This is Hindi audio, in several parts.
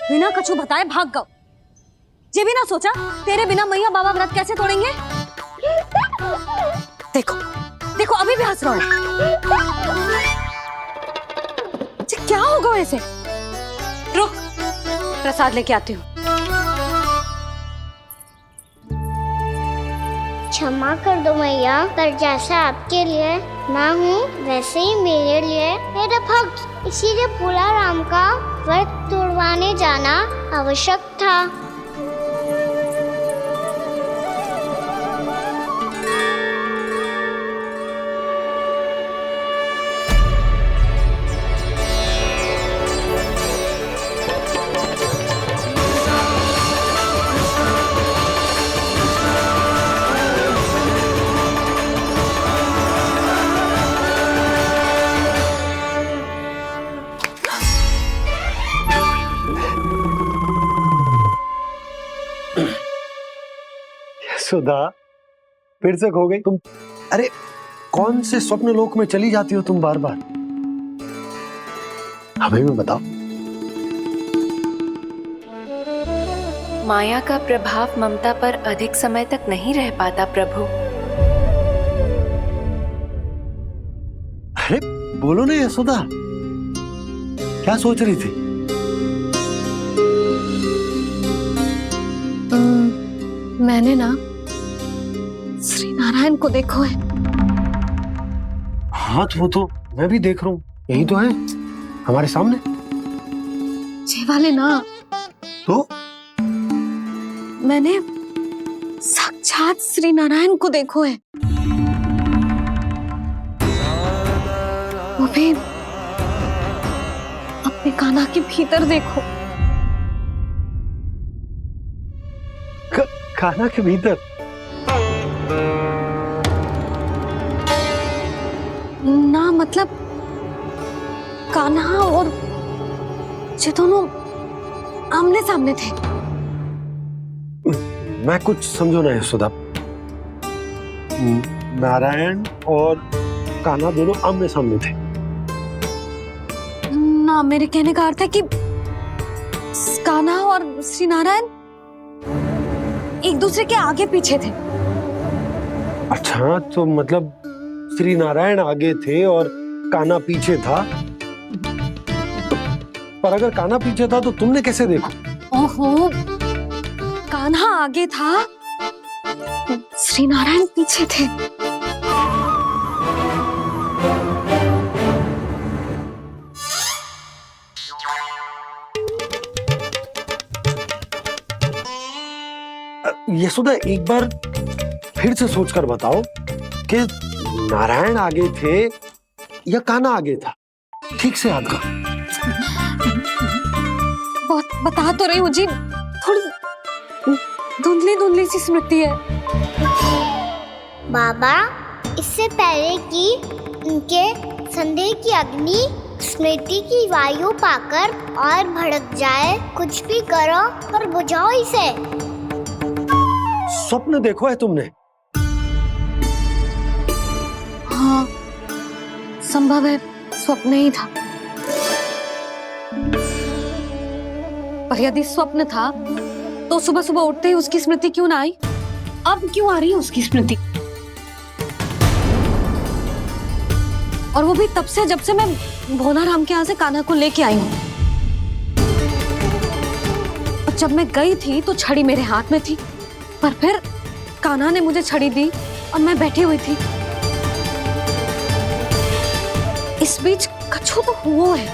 बिना कछु बताए भाग गओ। ये भी ना सोचा तेरे बिना मैया बाबा व्रत कैसे तोड़ेंगे। देखो देखो अभी भी हंस रहा है। क्या होगा ऐसे? रुक, प्रसाद लेके आती हूँ। क्षमा कर दो मैया, पर जैसा आपके लिए ना हूँ वैसे ही मेरे लिए मेरा भक्त, इसीलिए भोला राम का व्रत तोड़वाने जाना आवश्यक था। सुधा, फिर से खो गई तुम। अरे कौन से स्वप्न लोक में चली जाती हो तुम बार बार? हमें भी बताओ। माया का प्रभाव ममता पर अधिक समय तक नहीं रह पाता प्रभु। अरे बोलो ना यशोदा, क्या सोच रही थी? मैंने ना श्री नारायण को देखो है। हाँ वो तो मैं भी देख रहा हूँ, यही तो है हमारे सामने। ये वाले ना, तो मैंने साक्षात श्री नारायण को देखो है, वो भी अपने कान्हा के भीतर देखो। कान्हा के भीतर? ना मतलब कान्हा और ये दोनों आमने सामने थे। मैं कुछ समझो ना यशोदा। नारायण और कान्हा दोनों आमने सामने थे? ना, मेरे कहने का अर्थ है कि कान्हा और श्री नारायण एक दूसरे के आगे पीछे थे। अच्छा, तो मतलब श्री नारायण आगे थे और कान्हा पीछे था। पर अगर कान्हा पीछे था तो तुमने कैसे देखा? ओहो, कान्हा आगे था, श्री नारायण पीछे थे। यशोदा एक बार फिर से सोचकर बताओ कि नारायण आगे थे या कान्हा आगे था? ठीक से याद करो। बहुत बता तो रही हूँ जी, थोड़ी धुंधली धुंधली सी स्मृति है। बाबा, इससे पहले कि उनके संदेह की अग्नि स्मृति की वायु पाकर और भड़क जाए, कुछ भी करो और बुझाओ इसे। स्वप्न देखो है तुमने? हाँ, संभव है स्वप्न ही था। पर यदि स्वप्न था तो सुबह सुबह उठते ही उसकी स्मृति क्यों ना आई? अब क्यों आ रही है उसकी स्मृति? और वो भी तब से जब से मैं भोला राम के यहाँ से कान्हा को लेके आई हूँ। और जब मैं गई थी तो छड़ी मेरे हाथ में थी, पर फिर कान्हा ने मुझे छड़ी दी और मैं बैठी हुई थी। इस बीच कछु तो हुआ है।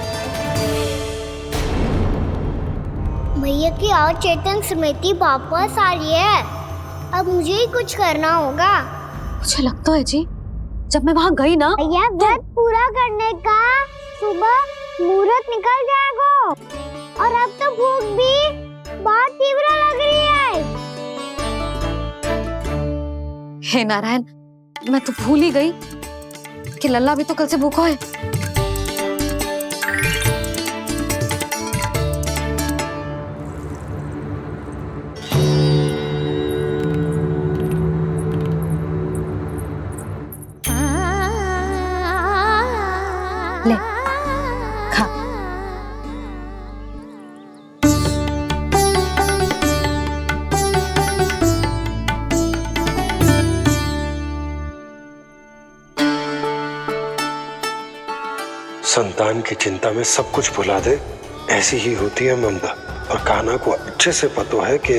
भैया की और चेतन स्मृति वापस आ रही है। अब मुझे ही कुछ करना होगा। मुझे लगता है जी, जब मैं वहां गई ना, भैया व्रत पूरा करने का सुबह मुहूर्त निकल जाएगा और अब तो भूख भी बहुत तीव्र लग रही है। हे नारायण, मैं तो भूल ही गई कि लल्ला भी तो कल से भूखा है। ले, खा। वरदान की चिंता में सब कुछ भुला दे, ऐसी ही होती है ममता। और कान्हा को अच्छे से पता है कि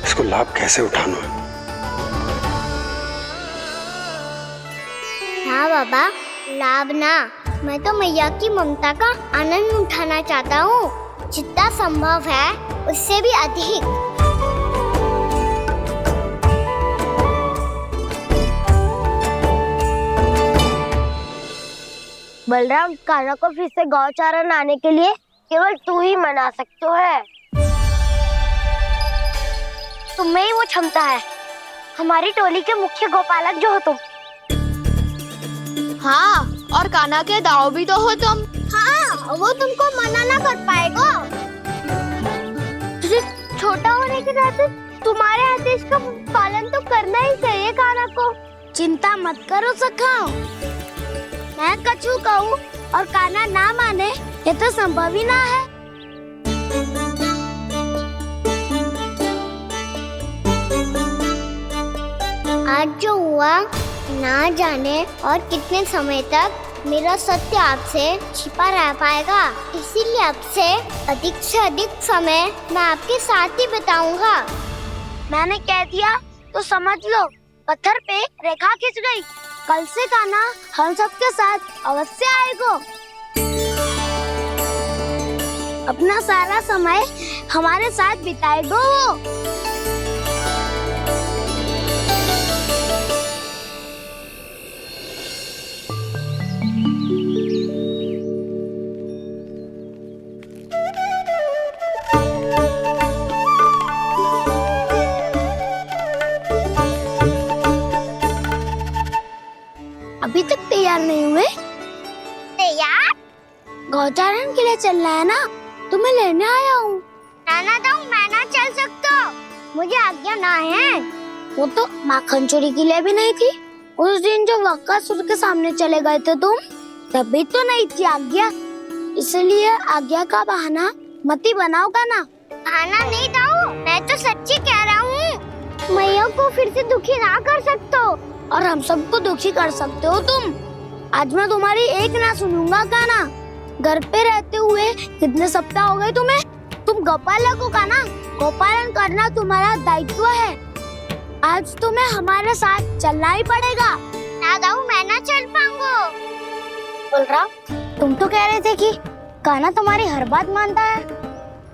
इसको लाभ कैसे उठाना है। हाँ बाबा, लाभ ना, मैं तो मैया की ममता का आनंद उठाना चाहता हूँ, जितना संभव है उससे भी अधिक। बलराम, कान्हा को फिर से गौचारण आने के लिए केवल तू ही मना सकते है। तुम में ही वो क्षमता है, हमारी टोली के मुख्य गोपालक जो हो तुम। हाँ, और कान्हा के दाव भी तो हो तुम। हाँ, वो तुमको मना ना कर पाएगा। तुझे छोटा होने के नाते तुम्हारे आदेश का पालन तो करना ही चाहिए कान्हा को। चिंता मत करो सखा, मैं कछु कहूँ और कान्हा ना माने, ये तो संभव ही ना है। आज जो हुआ ना जाने और कितने समय तक मेरा सत्य आपसे छिपा रह पाएगा, इसीलिए आपसे अधिक से अधिक समय मैं आपके साथ ही बिताऊंगा। मैंने कह दिया तो समझ लो, पत्थर पे रेखा खिंच गई। कल से कान्हा हम सबके साथ अवश्य आएगा। अपना सारा समय हमारे साथ बिताएगा वो। अभी तक तैयार नहीं हुए? तैयार? गौचारण के लिए चलना है ना, तुम्हें लेने आया हूँ। नाना दाऊ, मैं ना चल सकता, मुझे आज्ञा ना है। वो तो माखन चोरी के लिए भी नहीं थी। उस दिन जो वक्कासुर के सामने चले गए थे तुम, तभी तो नहीं थी आज्ञा। इसलिए आज्ञा का बहाना मत ही बनाओ कान्हा। बहाना नहीं दाऊ, मैं तो सच्ची कह रहा हूँ। मैया को फिर से दुखी ना कर सकते हो और हम सबको दुखी कर सकते हो तुम। आज मैं तुम्हारी एक ना सुनूंगा कान्हा। घर पे रहते हुए कितने सप्ताह हो गए तुम्हें? तुम गोपालक हो कान्हा, गोपालन करना तुम्हारा दायित्व है। आज तुम्हें हमारे साथ चलना ही पड़ेगा। ना दाऊ, मैं ना चल पाऊंगा। बलराम, तुम तो कह रहे थे कि कान्हा तुम्हारी हर बात मानता है,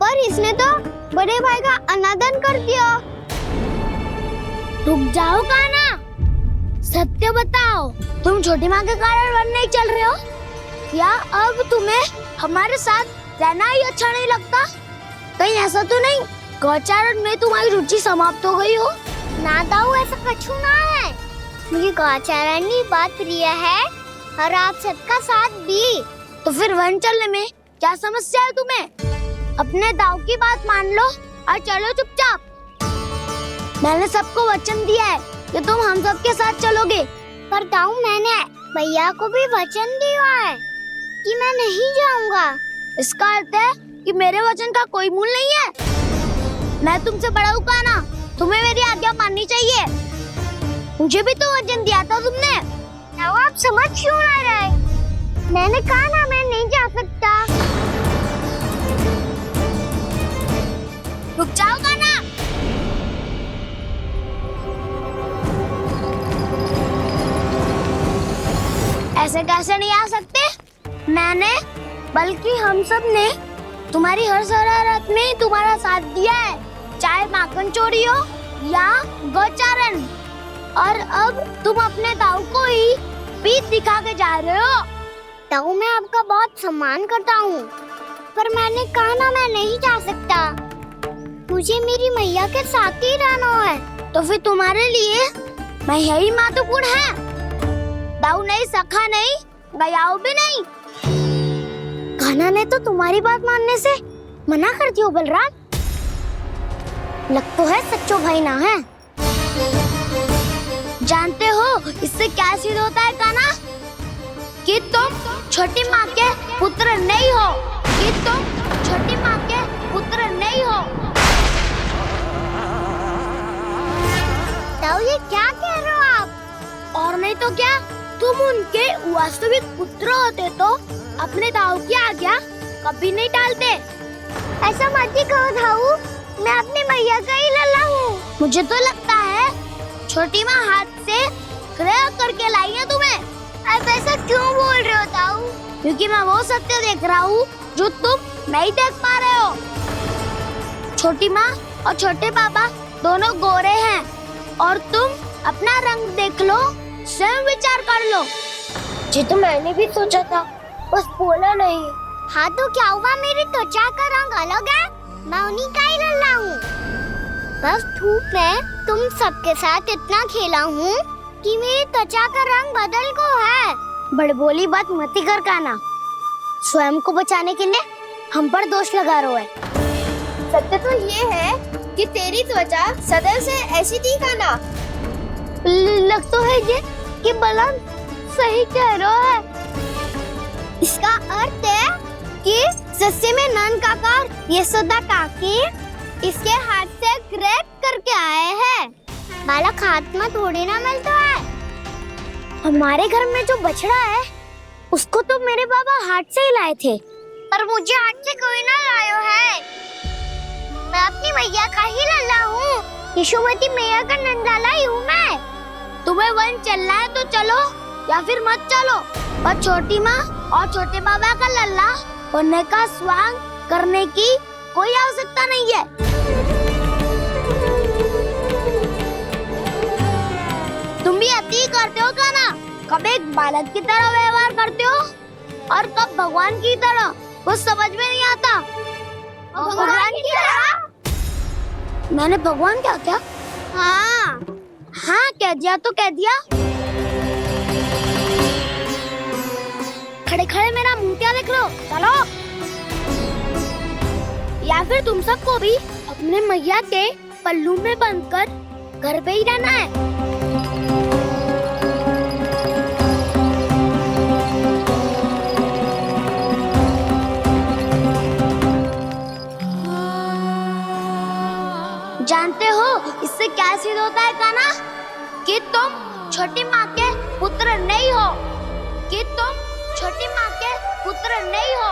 पर इसने तो बड़े भाई का अनादर कर दिया। रुक जाओ कान्हा, सत्य बताओ, तुम छोटी माँ के कारण वन नहीं चल रहे हो या अब तुम्हें हमारे साथ रहना ही अच्छा नहीं लगता? कहीं ऐसा तो नहीं गौचारण में तुम्हारी रुचि समाप्त हो गई हो? ना दाऊ, ऐसा कछु ना है। मुझे गौचारण की बात प्रिय है और आप सबका साथ भी। तो फिर वन चलने में क्या समस्या है तुम्हें? अपने दाऊ की बात मान लो और चलो चुपचाप। मैंने सबको वचन दिया है कि तुम हम सबके साथ चलोगे। पर दाऊ, मैंने भैया को भी वचन दिया है कि मैं नहीं जाऊंगा। इसका अर्थ है कि मेरे वचन का कोई मूल नहीं है। मैं तुमसे बड़ा हूँ कान्हा, तुम्हें मेरी आज्ञा माननी चाहिए। मुझे भी तो वचन दिया था तुमने। दाऊ, आप समझ क्यों ना रहे? मैंने कहा ना, मैं नहीं जा सकता। रुक जाओ कान्हा। ऐसे कैसे नहीं आ सकते? मैंने बल्कि हम सब ने तुम्हारी हर शरारत में तुम्हारा साथ दिया है, चाहे माखन चोरी हो या गौचारण। और अब तुम अपने दाऊ को ही पीठ दिखा के जा रहे हो। दाऊ, मैं आपका बहुत सम्मान करता हूँ, पर मैंने कहा ना, मैं नहीं जा सकता। मुझे मेरी मैया के साथ ही रहना है। तो फिर तुम्हारे लिए मैया ही महत्वपूर्ण है। दाऊ नहीं, सखा नहीं, गयाऊ भी नहीं। कान्हा ने तो तुम्हारी बात मानने से मना कर दिया। बलराम, लग तो है सच्चो भाई ना है। जानते हो इससे क्या सिद्ध होता है कान्हा? कि तुम छोटी माँ के पुत्र नहीं हो, कि तुम छोटी माँ के पुत्र नहीं हो। दाऊ, ये क्या कह रहे हो आप? और नहीं तो क्या, तुम उनके वास्तविक पुत्र होते तो अपने दाऊ की आज्ञा कभी नहीं टालते। ऐसा मत ही कहो दाऊ, मैं अपनी मैया का ही लल्ला हूँ। मुझे तो लगता है छोटी माँ हाथ से ग्रह करके लाई है तुम्हें। आप ऐसा क्यों बोल रहे हो दाऊ? क्योंकि मैं वो सत्य देख रहा हूँ जो तुम नहीं देख पा रहे हो। छोटी माँ और छोटे पापा दोनों गोरे हैं और तुम अपना रंग देख लो, स्वयं विचार कर लो। जी तो मैंने भी सोचा था, बस बोला नहीं। हाँ तो क्या हुआ, मेरी त्वचा का रंग अलग है, मैं उन्हीं का ही लल्ला हूँ। बस धूप में तुम सबके साथ इतना खेला हूँ कि मेरी त्वचा का रंग बदल को है। बड़बोली बात मत ही कर काना, स्वयं को बचाने के लिए हम पर दोष लगा रहे है। सत्य तो ये है कि तेरी त्वचा सदैव से ऐसी थी काना। लग तो है ये कि बलम सही कह रहा है। इसका अर्थ है कि सस्ते में नन काकर यशोदा काकी इसके हाथ से ग्रेट करके आए हैं। बालक हाथ में थोड़ी ना मिलता है। हमारे घर में जो बछड़ा है उसको तो मेरे बाबा हाथ से ही लाए थे, पर मुझे हाथ से कोई ना लायो है। मैं अपनी मैया का ही लल्ला हूँ, यशोमती मैया का नंदलाला ही हूँ मैं। तुम्हें वन चलना है तो चलो या फिर मत चलो, पर छोटी माँ और छोटे बाबा का लल्ला बनने का स्वांग करने की कोई आवश्यकता नहीं है। तुम भी अति करते हो क्या ना? कब एक बालक की तरह व्यवहार करते हो और कब भगवान की तरह, कुछ समझ में नहीं आता। भगवान की तरह? मैंने भगवान क्या किया? हाँ हाँ कह दिया तो कह दिया। खड़े खड़े मेरा मुंह क्या देख लो, चलो। या फिर तुम सबको भी अपने मैया के पल्लू में बंधकर घर पे ही रहना है। जानते हो इससे क्या सिद्ध होता है काना? कि तुम छोटी माँ के पुत्र नहीं हो, कि तुम छोटी माँ के पुत्र नहीं हो।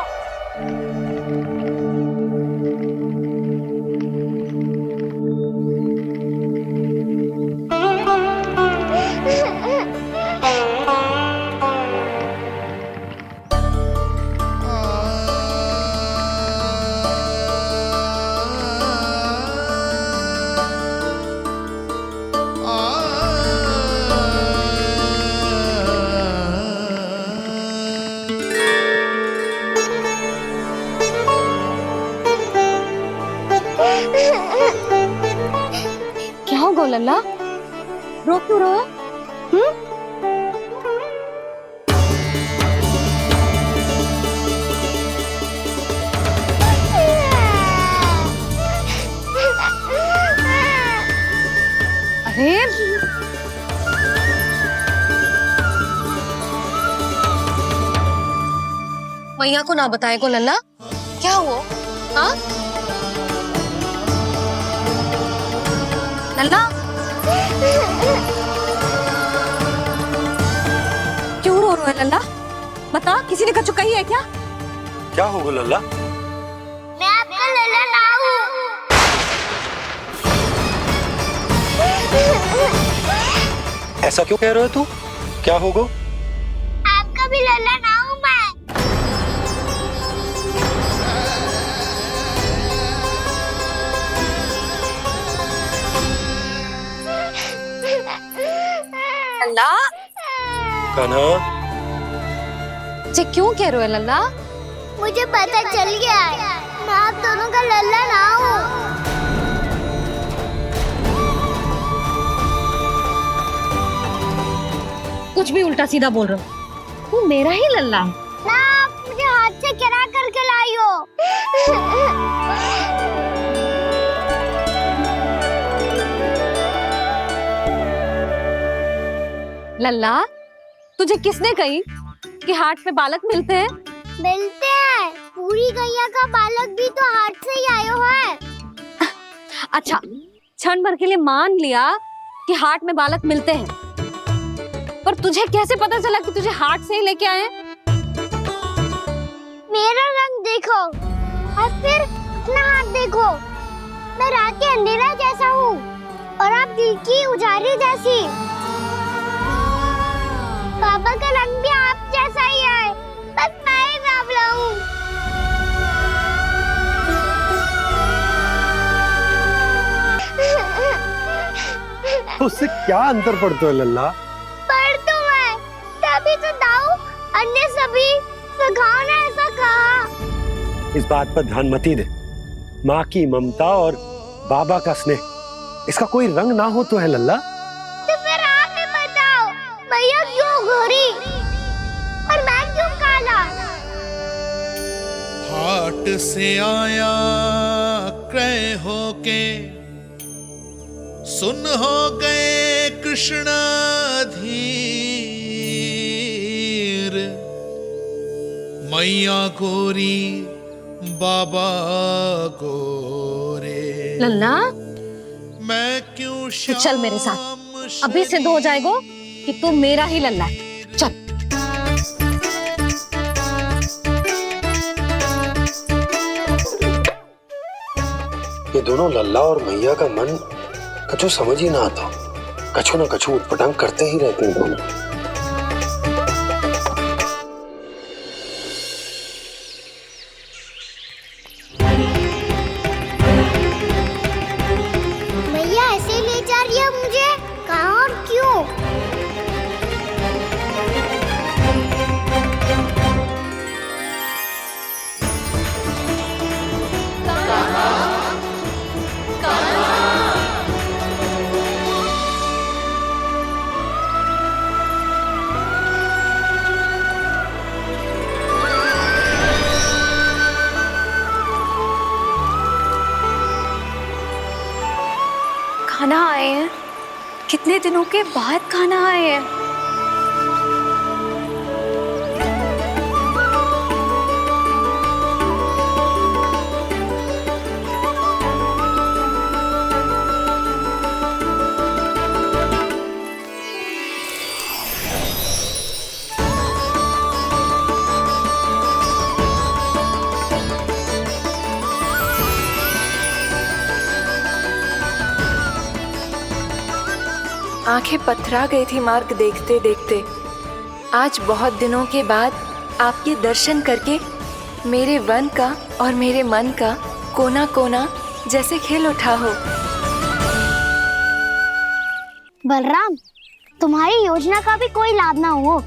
क्या हो गो लल्ला, रो क्यों रहो? अरे मैया को ना बताए को लल्ला, क्या हुआ? हाँ लल्ला, क्यों रो रहा है लल्ला? बता, किसी ने कछु कही है क्या? क्या होगा लल्ला? मैं आपका लल्ला ना हूँ। ऐसा क्यों कह रहे हो तू? क्या होगा? आपका भी लल्ला ना हूँ मैं। लल्ला, कान्हा, जे क्यों कह रहे हो लल्ला? मुझे पता चल गया है, मैं आप दोनों का लल्ला ना हूँ। कुछ भी उल्टा सीधा बोल रहे हो, तू मेरा ही लल्ला है। ना आप मुझे हाथ से गिरा करके लाई हो। लल्ला, तुझे किसने कही कि हाट में बालक मिलते हैं? मिलते हैं, पूरी गैया का बालक भी तो हाट से ही आयो है। अच्छा, क्षण भर के लिए मान लिया कि हाट में बालक मिलते हैं, पर तुझे कैसे पता चला कि तुझे हाट से ही लेके आए हैं? मेरा रंग देखो और फिर अपना हाथ देखो। मैं रात के अंधेरा जैसा हूँ और आप दिल की उजाली जैसी। पापा का रंग भी आप जैसा ही है, बस मैं ही बावला हूँ। उससे क्या अंतर पड़ता है लल्ला? पर तो मैं तभी तो दाऊ अन्य सभी सखाओ ने ऐसा कहा। इस बात पर ध्यान मत ही दे। माँ की ममता और बाबा का स्नेह, इसका कोई रंग ना हो तो है लल्ला। तो फिर आप ही बताओ, भैया क्यों गोरी और मैं क्यों काला? हाट से आया क्रय होके, सुन हो गए कृष्ण धीर। मैया गोरी बाबा गोरे, लल्ला मैं क्यों तू चल मेरे साथ, अभी सिद्ध हो जाएगा कि तू मेरा ही लल्ला है। चल। ये दोनों लल्ला और मैया का मन कछु समझ ही ना आता। कछु ना कछु उटपटांग करते ही रहते हैं दोनों। भैया ऐसे ले जा रही है मुझे, कहाँ और क्यों? खाना आए हैं, कितने दिनों के बाद खाना आए हैं। आंखें पथरा गई थी मार्ग देखते देखते। आज बहुत दिनों के बाद आपके दर्शन करके मेरे वन का और मेरे मन का कोना कोना जैसे खिल उठा हो। बलराम, तुम्हारी योजना का भी कोई लाभ ना हो।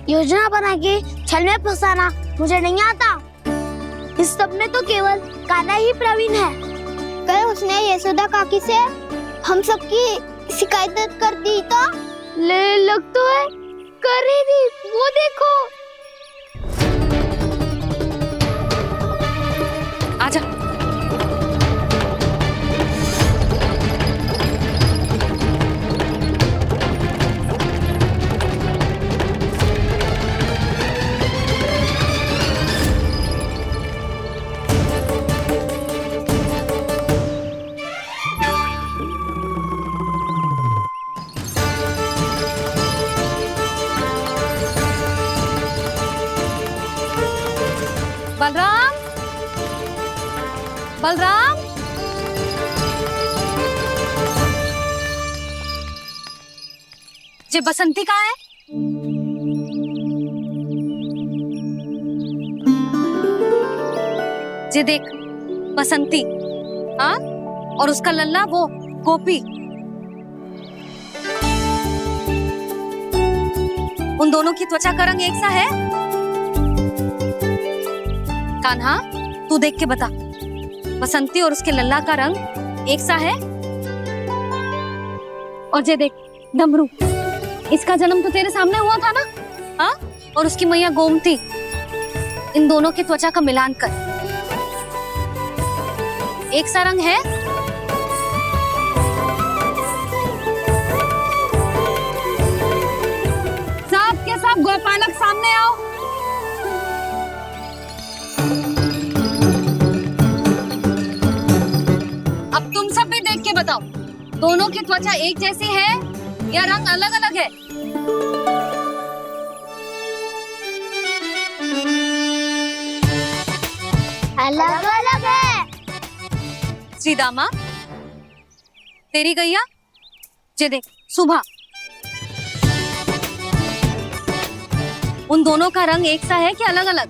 योजना बना के छल में फंसाना मुझे नहीं आता। इस सब में तो केवल कान्हा ही प्रवीण है। कल उसने यशोदा काकी से हम सबकी शिकायत कर दी तो ले लग तो है कर ही दी, वो देखो। आजा। बलराम, बलराम, ये बसंती कहाँ है? ये देख बसंती, हाँ, और उसका लल्ला वो गोपी। उन दोनों की त्वचा का रंग एक सा है? कान्हा, तू देख के बता, बसंती और उसके लल्ला का रंग एक सा है? और ये देख डमरू, इसका जन्म तो तेरे सामने हुआ था ना, हाँ? और उसकी मैया गोमती, इन दोनों की त्वचा का मिलान कर, एक सा रंग है? सब के सब गोपालक सामने आओ। अब तुम सब भी देख के बताओ, दोनों की त्वचा एक जैसी है या रंग अलग अलग है? अलग अलग है। श्री दामा, तेरी गैया जे देख सुबह, उन दोनों का रंग एक सा है कि अलग अलग?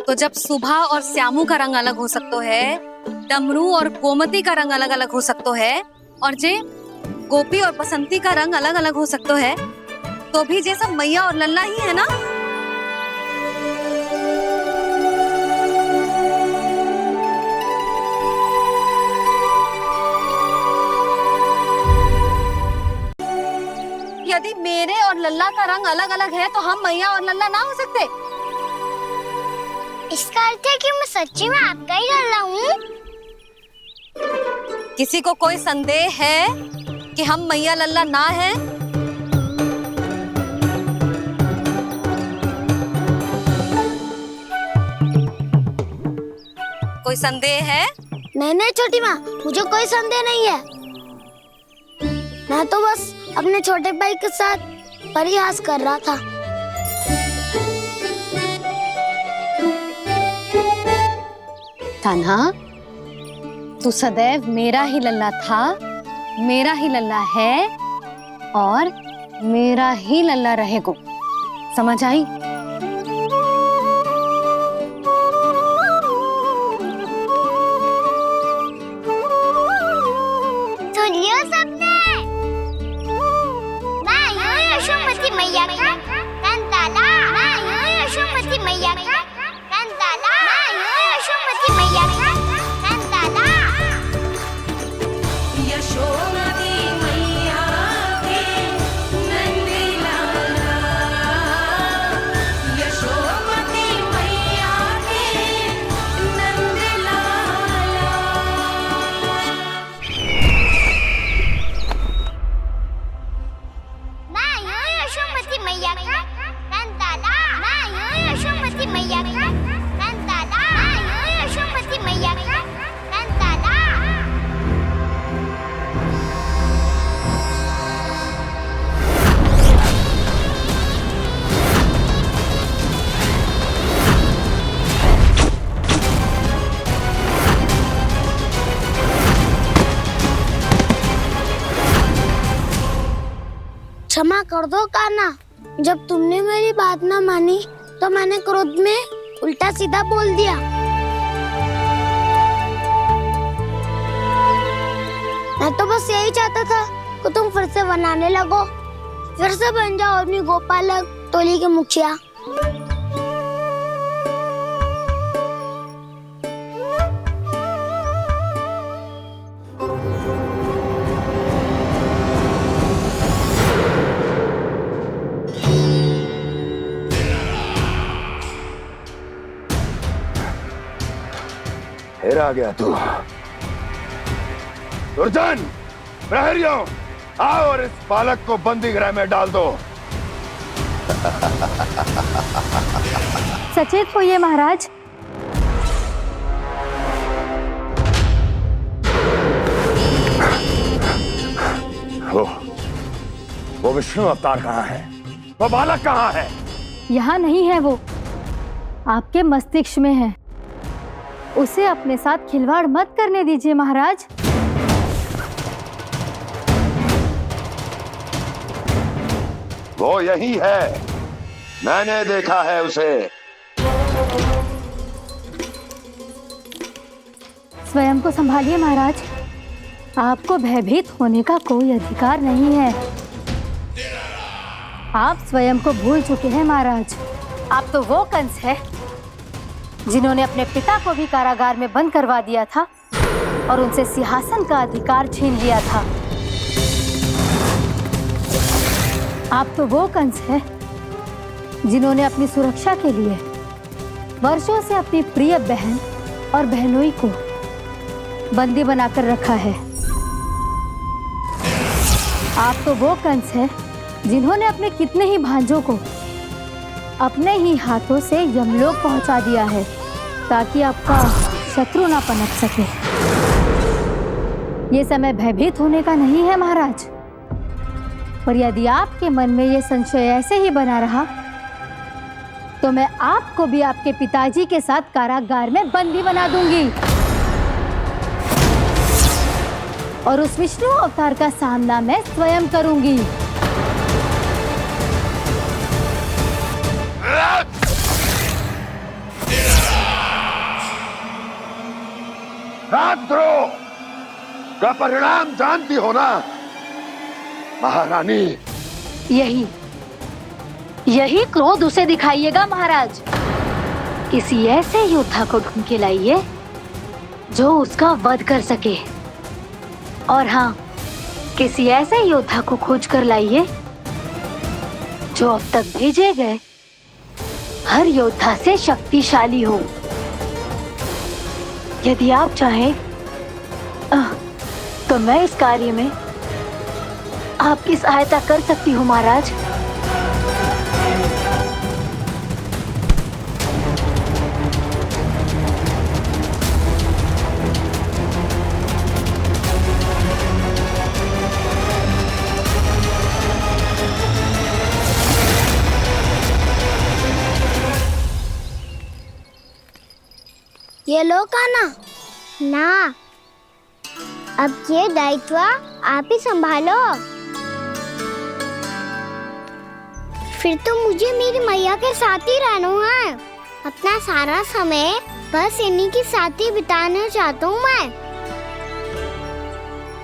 तो जब सुबह और श्यामू का रंग अलग हो सकता है, डमरू और गोमती का रंग अलग अलग हो सकता है, और जे गोपी और बसंती का रंग अलग अलग हो सकता है, तो भी जे सब मैया और लल्ला ही है ना? यदि मेरे और लल्ला का रंग अलग अलग है तो हम मैया और लल्ला ना हो सकते? इसका अर्थ है कि मैं सच्ची में आपका ही लल्ला हूँ। किसी को कोई संदेह है कि हम मैया लल्ला ना हैं? कोई संदेह है? नहीं नहीं छोटी माँ, मुझे कोई संदेह नहीं है। मैं तो बस अपने छोटे भाई के साथ परिहास कर रहा था। कान्हा, तू सदैव मेरा ही लल्ला था, मेरा ही लल्ला है और मेरा ही लल्ला रहेगा। समझ आई? सुनियो सबने, मैं हूँ यशोमती मैया का कंताला। मैं हूँ यशोमती मैया का कंताला। मैं हूँ यशोमती मैया का कंताला। यशोमती मैया के नंदी लाला, यशोमती मैया के नंदी लाला। मैं हूँ यशोमती मैया का कंताला। मैं हूँ यशोमती मैया का कंताला। मैं हूँ यशोमती मैया का कंताला। क्षमा कर दो कान्हा, जब तुमने मेरी बात ना मानी तो मैंने क्रोध में उल्टा सीधा बोल दिया। मैं तो बस यही चाहता था कि तुम फिर से बनाने लगो, फिर से बन जाओ अपनी गोपालक टोली के मुखिया। फिर आ गया तू। दुर्जन, प्रहरियों, आओ और इस बालक को बंदी गृह में डाल दो। सचेत होइए महाराज। वो विष्णु अवतार कहाँ है? वो बालक कहाँ है? यहाँ नहीं है वो, आपके मस्तिष्क में है। उसे अपने साथ खिलवाड़ मत करने दीजिए महाराज। वो यही है, मैंने देखा है उसे। स्वयं को संभालिए महाराज, आपको भयभीत होने का कोई अधिकार नहीं है। आप स्वयं को भूल चुके हैं महाराज। आप तो वो कंस है जिन्होंने अपने पिता को भी कारागार में बंद करवा दिया था और उनसे सिंहासन का अधिकार छीन लिया था। आप तो वो कंस है जिन्होंने अपनी सुरक्षा के लिए वर्षों से अपनी प्रिय बहन और बहनोई को बंदी बनाकर रखा है। आप तो वो कंस है जिन्होंने अपने कितने ही भांजों को अपने ही हाथों से यमलोक पहुंचा दिया है ताकि आपका शत्रु ना पनप सके। ये समय भयभीत होने का नहीं है महाराज, पर यदि आपके मन में ये संशय ऐसे ही बना रहा तो मैं आपको भी आपके पिताजी के साथ कारागार में बंदी बना दूंगी और उस विष्णु अवतार का सामना मैं स्वयं करूंगी। राजद्रोह का परिणाम जानती हो ना महारानी? यही क्रोध उसे दिखाइएगा महाराज। किसी ऐसे योद्धा को ढूंढ के लाइए जो उसका वध कर सके, और हाँ, किसी ऐसे योद्धा को खोज कर लाइए जो अब तक भेजे गए हर योद्धा से शक्तिशाली हो। यदि आप चाहें तो मैं इस कार्य में आपकी सहायता कर सकती हूँ महाराज। ये लो कान्हा। ना, अब ये दायित्व आप ही संभालो। फिर तो मुझे मेरी मैया के साथ ही रहना है। अपना सारा समय बस इन्हीं के साथ ही बिताना चाहता हूँ मैं।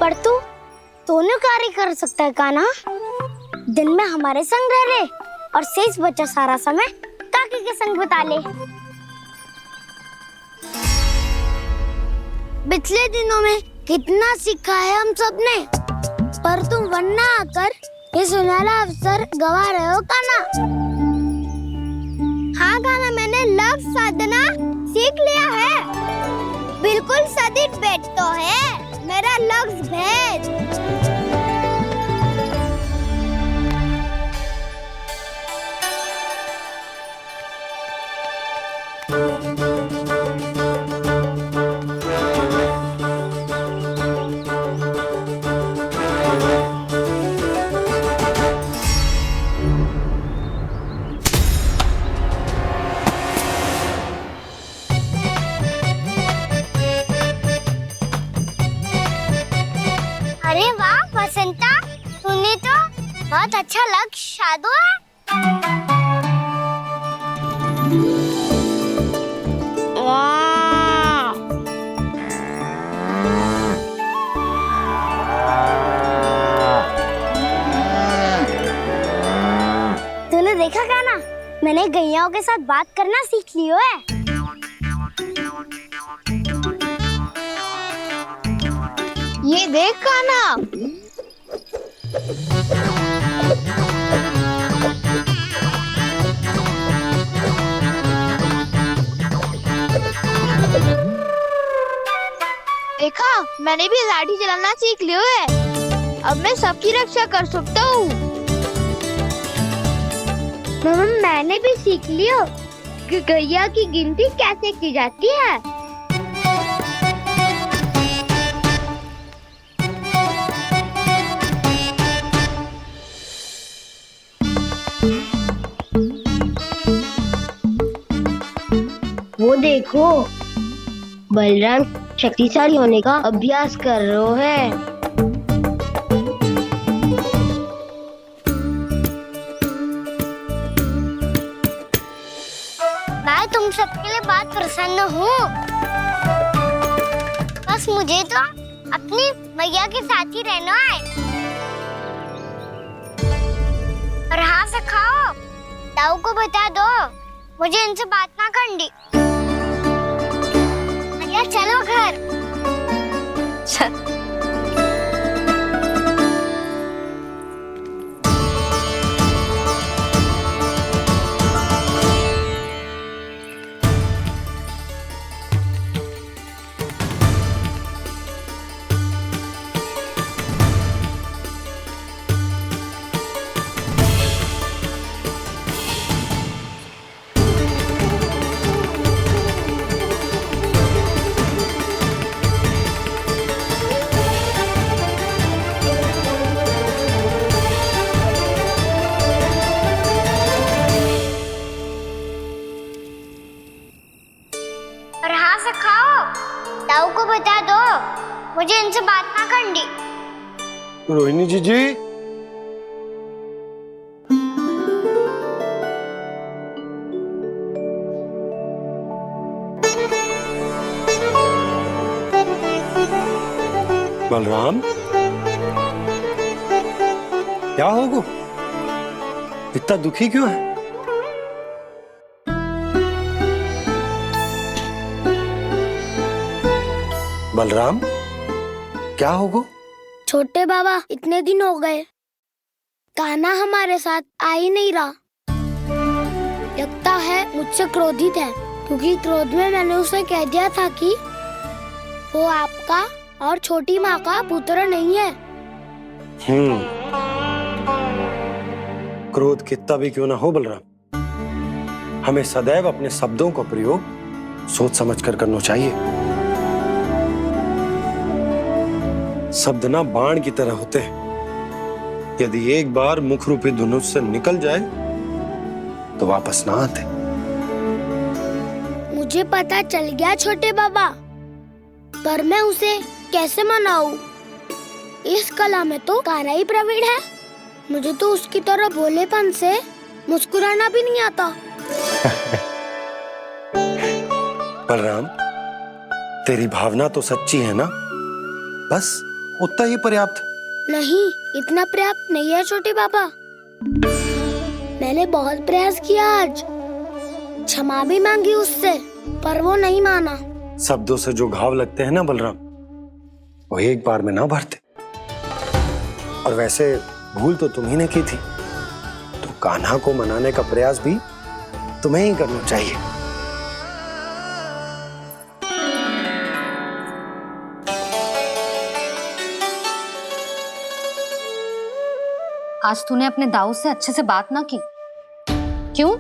पर तू दोनों कार्य कर सकता है कान्हा। दिन में हमारे संग रह ले और शेष बचा सारा समय काकी के संग बिता ले। पिछले दिनों में कितना सीखा है हम सब ने, पर तुम वरना आकर ये सुनहरा अवसर गवा रहे हो कान्हा। हाँ कान्हा, मैंने लक्ष्य साधना सीख लिया है। बिल्कुल सदित भेद तो है मेरा लक्ष्य भेद। अरे वाह बसंता, तूने तो बहुत अच्छा लक्ष्य साधा है। वाह, तूने देखा कान्हा, मैंने गैयाओं के साथ बात करना सीख लियो है। ये देख कान्हा। देखा, मैंने भी लाठी चलाना सीख लियो है। अब मैं सबकी रक्षा कर सकता हूँ। मैंने भी सीख लियो कि गैया की गिनती कैसे की जाती है। वो देखो, बलराम शक्तिशाली होने का अभ्यास कर रहे हैं। मैं तुम सबके लिए बहुत प्रसन्न हूँ। बस मुझे तो अपनी मैया के साथ ही रहना है। और हाँ सखाओ, ताऊ को बता दो मुझे इनसे बात ना करनी। मैया चलो घर। और हाँ से खाओ। ताऊ को बता दो मुझे इनसे बात ना करनी। रोहिणी जी बलराम, क्या होगा? इतना दुखी क्यों है? बलराम, क्या होगा? छोटे बाबा, इतने दिन हो गए कान्हा हमारे साथ आ ही नहीं रहा। लगता है मुझसे क्रोधित है, क्योंकि क्रोध में मैंने उसे कह दिया था कि वो आपका और छोटी माँ का पुत्र नहीं है। क्रोध कितना भी क्यों ना हो बलराम, हमें सदैव अपने शब्दों का प्रयोग सोच समझ कर करना चाहिए। शब्द ना बाण की तरह होते हैं, यदि एक बार मुख रूपी धनुष से निकल जाए तो वापस ना आते। मुझे पता चल गया छोटे बाबा, पर मैं उसे कैसे मनाऊं? इस कला में तो कान्हा ही प्रवीण है। मुझे तो उसकी तरह भोलेपन से मुस्कुराना भी नहीं आता। बलराम, तेरी भावना तो सच्ची है ना, बस उतना ही पर्याप्त। नहीं, इतना पर्याप्त नहीं है छोटे बाबा। मैंने बहुत प्रयास किया आज, क्षमा भी मांगी उससे, पर वो नहीं माना। शब्दों से जो घाव लगते हैं ना बलराम, वो एक बार में ना भरते। और वैसे भूल तो तुम्ही ने की थी, तो कान्हा को मनाने का प्रयास भी तुम्हें ही करना चाहिए। आज तूने अपने दाऊ से अच्छे से बात ना की, क्यों?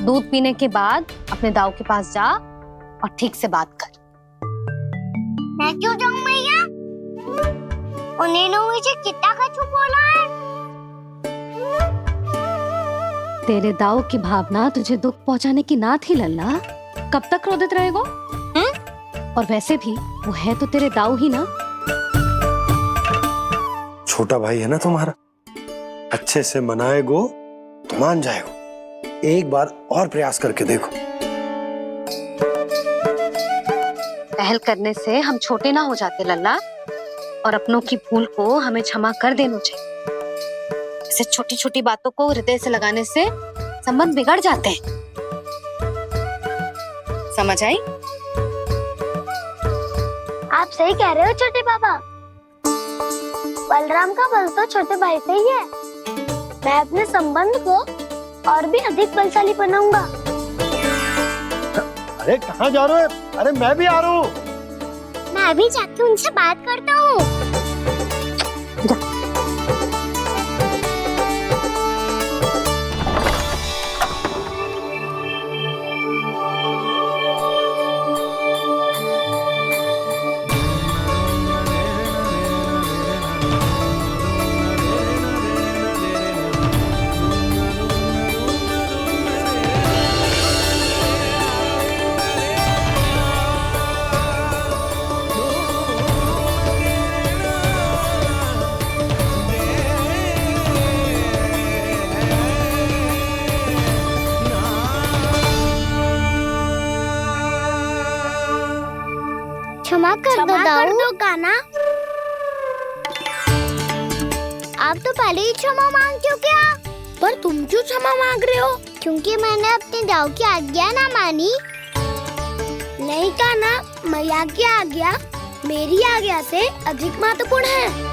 दूध पीने के बाद अपने दाऊ के पास जा और ठीक से बात कर। मैं क्यों जाऊं मैया? उन्होंने मुझे कितना कछु बोला है। तेरे दाऊ की भावना तुझे दुख पहुंचाने की ना थी लल्ला। कब तक क्रोधित रहेगो? और वैसे भी वो है तो तेरे दाऊ ही ना। छोटा भाई है ना तुम्हारा, अच्छे से मनाएगो तो मान जाएगो। एक बार और प्रयास करके देखो। पहल करने से हम छोटे ना हो जाते लल्ला, और अपनों की भूल को हमें क्षमा कर देना चाहिए। ऐसे छोटी छोटी बातों को हृदय से लगाने से संबंध बिगड़ जाते हैं। समझ आई? आप सही कह रहे हो छोटे बाबा। बलराम का बल तो छोटे भाई से ही है। मैं अपने संबंध को और भी अधिक बलशाली बनाऊंगा। अरे कहाँ जा रहे हो? अरे मैं भी आ रहा हूँ। मैं भी जाके उनसे बात करता हूँ। क्षमा कर दो कान्हा। आप तो पहले ही क्षमा मांगते हो क्या? पर तुम क्यों क्षमा मांग रहे हो? क्योंकि मैंने अपने दाऊ की आज्ञा ना मानी। नहीं कान्हा, मैया की आज्ञा मेरी आज्ञा से अधिक महत्वपूर्ण है।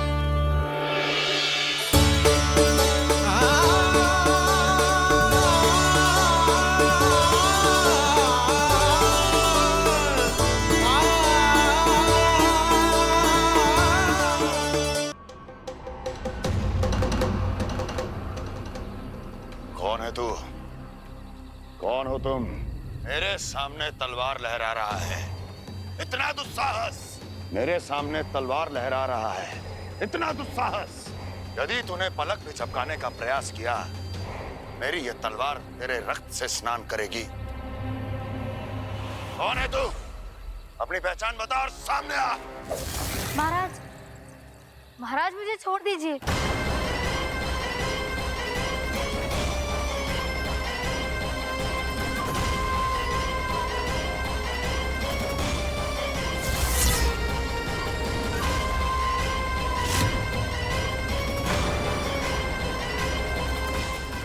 कौन है तू? कौन हो तुम? मेरे सामने तलवार लहरा रहा है, इतना दुस्साहस! मेरे सामने तलवार लहरा रहा है, इतना दुस्साहस! यदि तूने पलक भी झपकाने का प्रयास किया, मेरी यह तलवार तेरे रक्त से स्नान करेगी। कौन है तू? अपनी पहचान बता और सामने आ। महाराज, महाराज मुझे छोड़ दीजिए।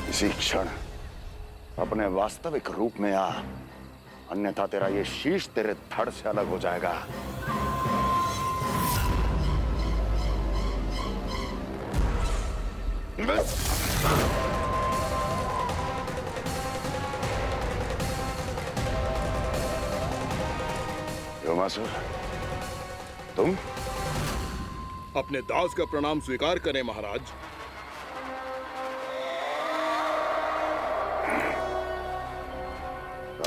इसी क्षण अपने वास्तविक रूप में आ, अन्यथा तेरा ये शीश तेरे धड़ से अलग हो जाएगा। योमासुर, तुम? अपने दास का प्रणाम स्वीकार करें महाराज।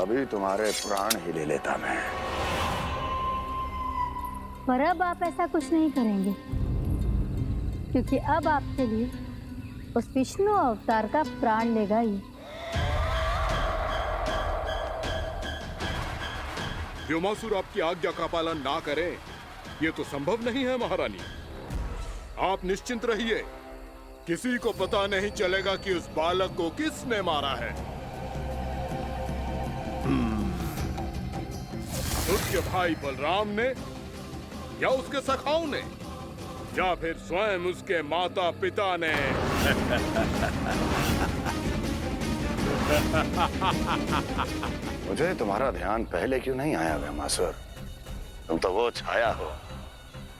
अभी तुम्हारे प्राण ही ले लेता मैं। पर अब आप ऐसा कुछ नहीं करेंगे, क्योंकि अब आपके लिए उस विष्णु अवतार का प्राण लेगा ही। व्योमासुर आपकी आज्ञा का पालन ना करे, ये तो संभव नहीं है महारानी। आप निश्चिंत रहिए, किसी को पता नहीं चलेगा कि उस बालक को किसने मारा है। उसके भाई बलराम ने, या उसके सखाओं ने, या फिर स्वयं उसके माता पिता ने। मुझे तुम्हारा ध्यान पहले क्यों नहीं आया व्योमासुर? तुम तो वो छाया हो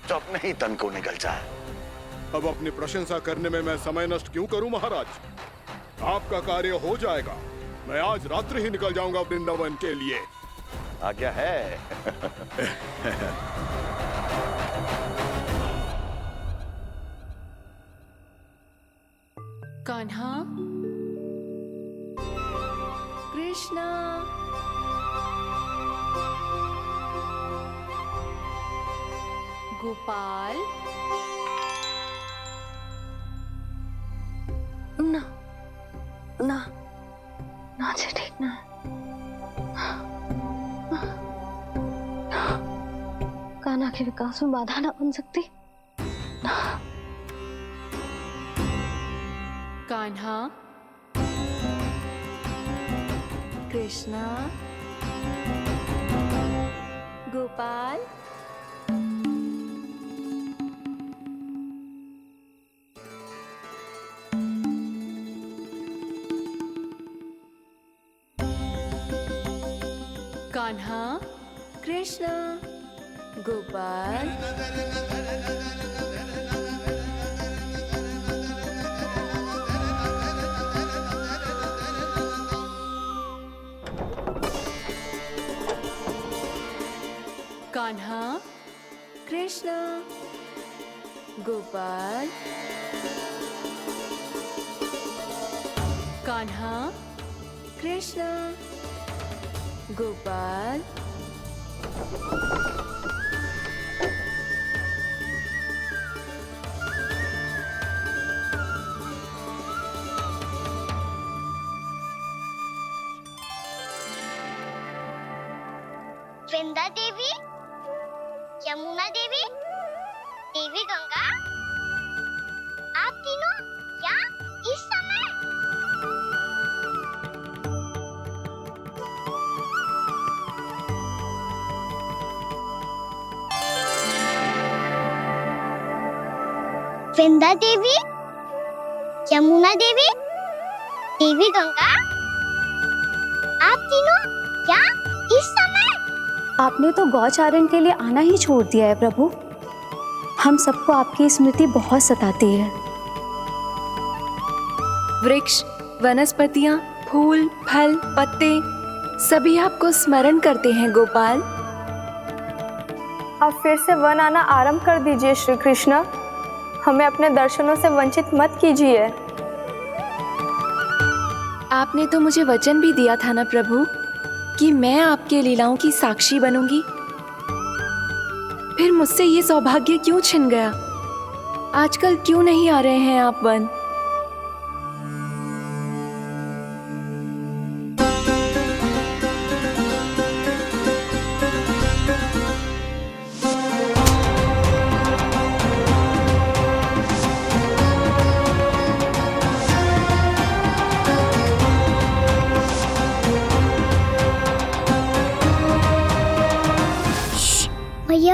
जो अपने ही तन को निकल जाए। अब अपनी प्रशंसा करने में मैं समय नष्ट क्यों करूं महाराज? आपका कार्य हो जाएगा। मैं आज रात्रि ही निकल जाऊंगा वृंदावन के लिए। आज्ञा है। कान्हा, कृष्णा, गोपाल। ना ना ना, ठीक ना। कान्हा के विकास में बाधा ना बन सकती। कान्हा, कृष्णा, गोपाल। कान्हा, कृष्णा, गोपाल। कान्हा, कृष्णा, गोपाल। कान्हा, कृष्णा, गोपाल। वृंदा देवी, यमुना देवी, देवी गंगा, आप तीनों यहाँ इस समय? वृंदा देवी, यमुना देवी, देवी गंगा, आप तीनों यहाँ इस समय? आपने तो गौचारण के लिए आना ही छोड़ दिया है प्रभु। हम सबको आपकी स्मृति बहुत सताती है। वृक्ष, वनस्पतियां, फूल, फल, पत्ते सभी आपको स्मरण करते हैं गोपाल। अब फिर से वन आना आरंभ कर दीजिए श्री कृष्ण। हमें अपने दर्शनों से वंचित मत कीजिए। आपने तो मुझे वचन भी दिया था ना प्रभु कि मैं आपके लीलाओं की साक्षी बनूंगी। फिर मुझसे ये सौभाग्य क्यों छिन गया? आजकल क्यों नहीं आ रहे हैं आप वन?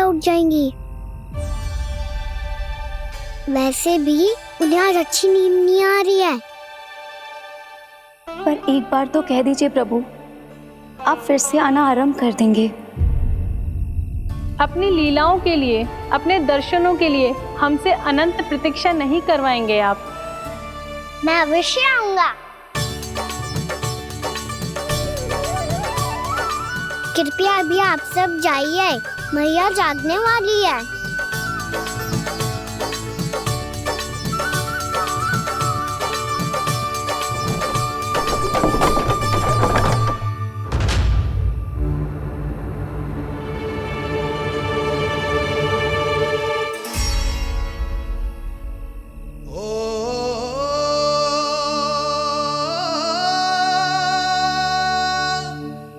उठ जाएंगी। वैसे भी उन्हें आज अच्छी नींद नहीं आ रही है। पर एक बार तो कह दीजिए प्रभु, आप फिर से आना आरंभ कर देंगे। अपनी लीलाओं के लिए, अपने दर्शनों के लिए हमसे अनंत प्रतीक्षा नहीं करवाएंगे आप? मैं अवश्य आऊंगा। कृपया अभी आप सब जाइए, मैया जागने वाली है।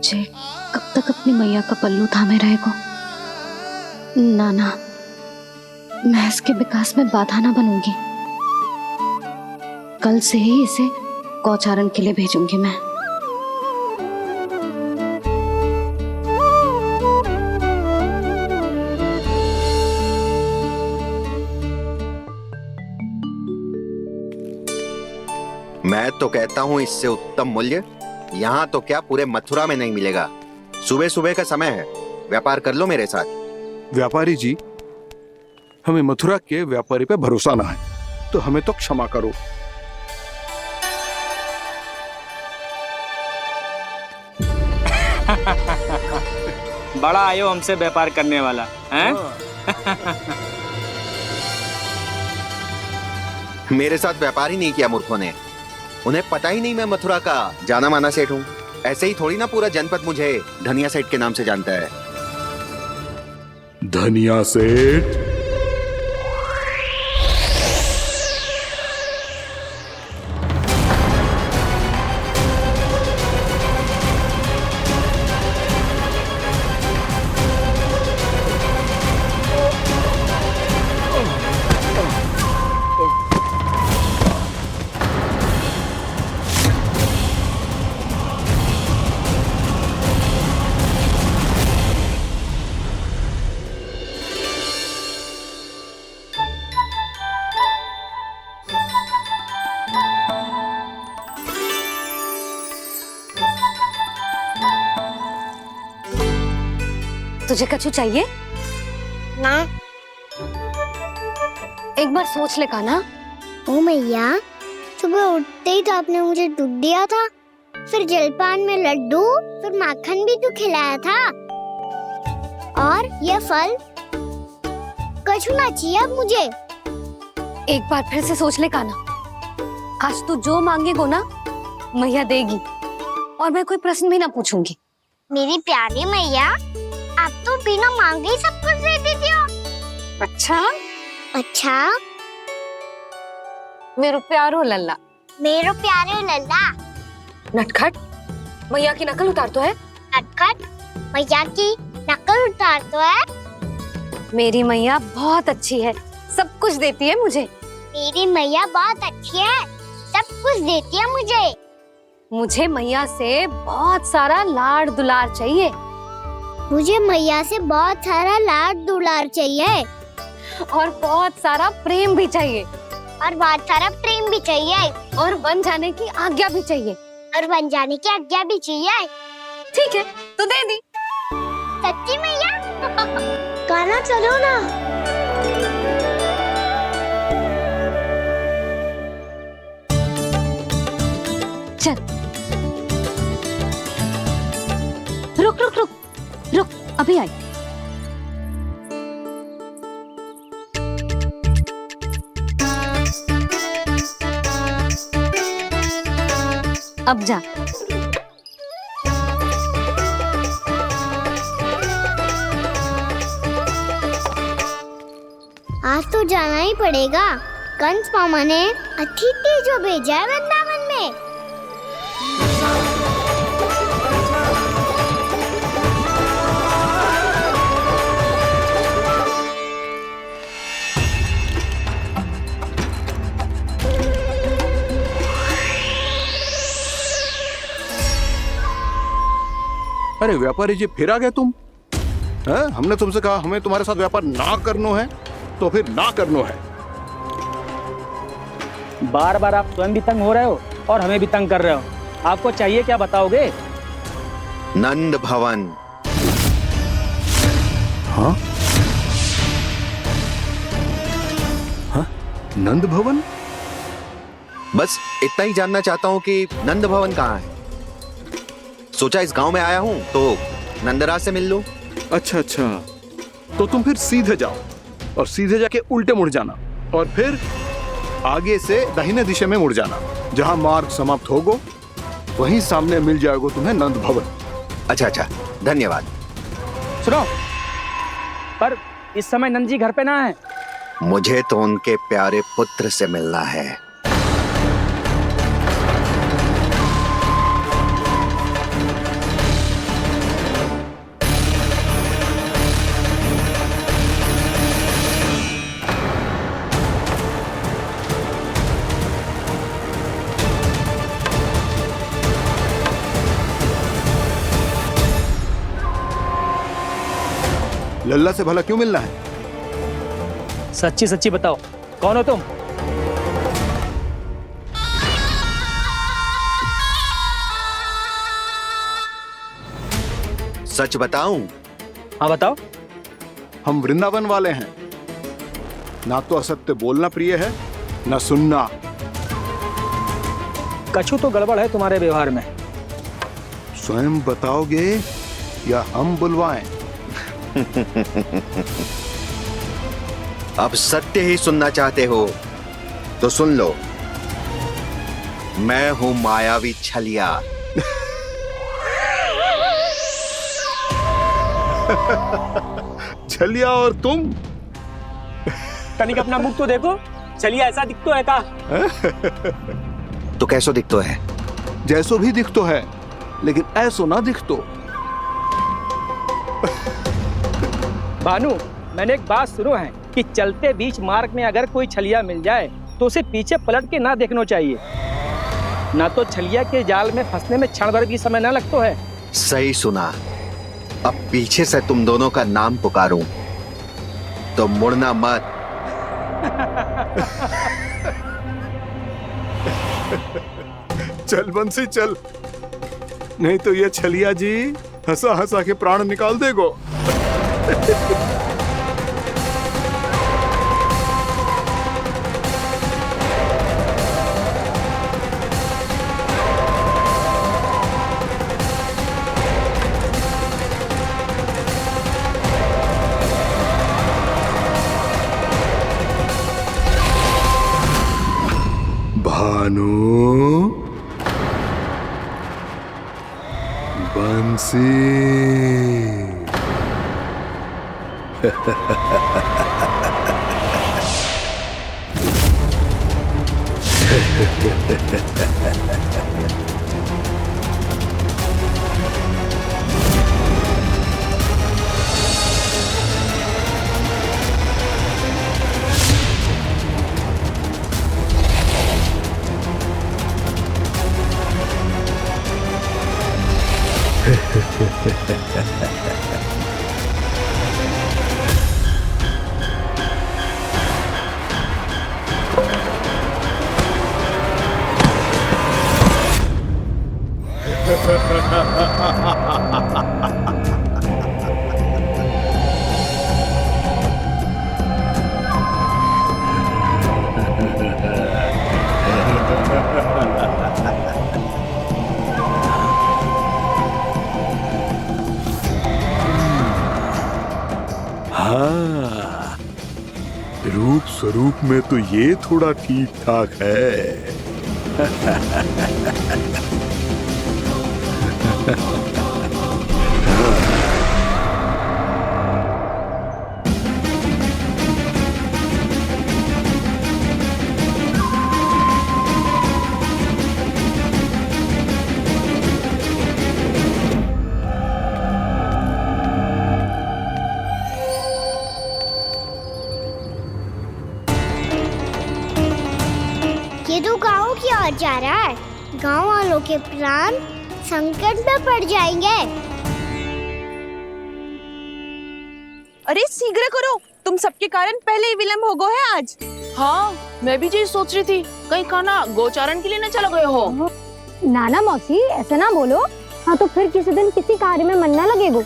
जे कब तक अपनी मैया का पल्लू थामे रहेगो? ना ना, मैं इसके विकास में बाधा ना बनूंगी। कल से ही इसे गौचारण के लिए भेजूंगी मैं। मैं तो कहता हूँ इससे उत्तम मूल्य यहाँ तो क्या पूरे मथुरा में नहीं मिलेगा। सुबह सुबह का समय है, व्यापार कर लो मेरे साथ। व्यापारी जी, हमें मथुरा के व्यापारी पे भरोसा ना है, तो हमें तो क्षमा करो। बड़ा आयो हमसे व्यापार करने वाला हैं? मेरे साथ व्यापार ही नहीं किया मूर्खों ने। उन्हें पता ही नहीं मैं मथुरा का जाना माना सेठ हूँ। ऐसे ही थोड़ी ना पूरा जनपद मुझे धनिया सेठ के नाम से जानता है। धनिया सेठ? तुझे कछु चाहिए? ना। एक बार सोच ले कान्हा। ओ मैया, सुबह उठते ही तो आपने मुझे दूध दिया था, फिर जलपान में लड्डू, फिर माखन भी तो खिलाया था, और ये फल कछु ना चाहिए अब मुझे। एक बार फिर से सोच ले कान्हा। आज तू जो मांगेगो ना, मैया देगी, और मैं कोई प्रश्न भी ना पूछूंगी। मेरी प्यारी मैया, आप तो बिना मांगे ही सब कुछ दे देती हो। अच्छा? अच्छा? मेरो प्यारो लल्ला। मेरो प्यारे लल्ला। नटखट, मैया की नकल उतार तो है। नटखट, मैया की नकल उतार तो है। मेरी मैया बहुत अच्छी है, सब कुछ देती है मुझे। मेरी मैया बहुत अच्छी है, सब कुछ देती है मुझे। मुझे मैया से बहुत सारा लाड़ दुलार चाहिए। मुझे मैया से बहुत सारा लाड दुलार चाहिए, और बहुत सारा प्रेम भी चाहिए, और बहुत सारा प्रेम भी चाहिए, और बन जाने की आज्ञा भी चाहिए, और बन जाने की आज्ञा भी चाहिए। ठीक है, तो दे दी। सच्ची मैया? गाना चलो ना। चल, रुक रुक रुक रुक, अभी आई। अब जा। आज तो जाना ही पड़ेगा। कंस मामा ने अतिथि जो भेजा है वृंदावन में। अरे व्यापारी जी, फिर आ गए तुम? हमने तुमसे कहा हमें तुम्हारे साथ व्यापार ना करनो है, तो फिर ना करनो है। बार बार आप स्वयं भी तंग हो रहे हो और हमें भी तंग कर रहे हो। आपको चाहिए क्या बताओगे? नंद भवन। हाँ? हाँ? नंद भवन? बस इतना ही जानना चाहता हूँ कि नंद भवन कहाँ है। सोचा इस गांव में आया हूँ तो नंदराज से मिल लूं। अच्छा अच्छा, तो तुम फिर सीधे जाओ और सीधे जाके उल्टे मुड़ जाना और फिर आगे से दाहिने दिशा में मुड़ जाना। जहां मार्ग समाप्त होगो वहीं सामने मिल जाएगा तुम्हें नंद भवन। अच्छा अच्छा, धन्यवाद। सुनो, पर इस समय नंद जी घर पे ना है। मुझे तो उनके प्यारे पुत्र से मिलना है। लल्ला से भला क्यों मिलना है? सच्ची सच्ची बताओ, कौन हो तुम? सच बताऊं? हाँ बताओ। हम वृंदावन वाले हैं। ना तो असत्य बोलना प्रिय है, ना सुनना। कछु तो गड़बड़ है तुम्हारे व्यवहार में। स्वयं बताओगे या हम बुलवाएं? अब सत्य ही सुनना चाहते हो तो सुन लो। मैं हूं मायावी छलिया। छलिया और तुम? तनिक अपना मुख तो देखो, छलिया ऐसा दिखतो है का? तो कैसो दिखतो है? जैसो भी दिखतो है, लेकिन ऐसो ना दिखतो। भानु, मैंने एक बात सुनो है कि चलते बीच मार्ग में अगर कोई छलिया मिल जाए तो उसे पीछे पलट के ना देखना चाहिए, ना तो छलिया के जाल में फंसने में क्षण भर भी समय ना लगता है। सही सुना। अब पीछे से तुम दोनों का नाम पुकारूं तो मुड़ना मत। चल बंसी चल, नहीं तो ये छलिया जी हंसा हंसा के प्राण निकाल देगो। भानु, बंसी। हाँ, रूप स्वरूप में तो ये थोड़ा ठीक ठाक है। ये तो गाँव की ओर जा रहा है। गाँव वालों के प्राण संकट में पड़ जाएंगे। अरे शीघ्र करो, तुम सबके कारण पहले ही विलम्ब हो गो है आज। हाँ, मैं भी यही सोच रही थी, कहीं कान्हा गोचारण के लिए न चला गए हो। नाना मौसी ऐसे ना बोलो। हाँ तो फिर किसी दिन किसी कार्य में मन ना लगेगो।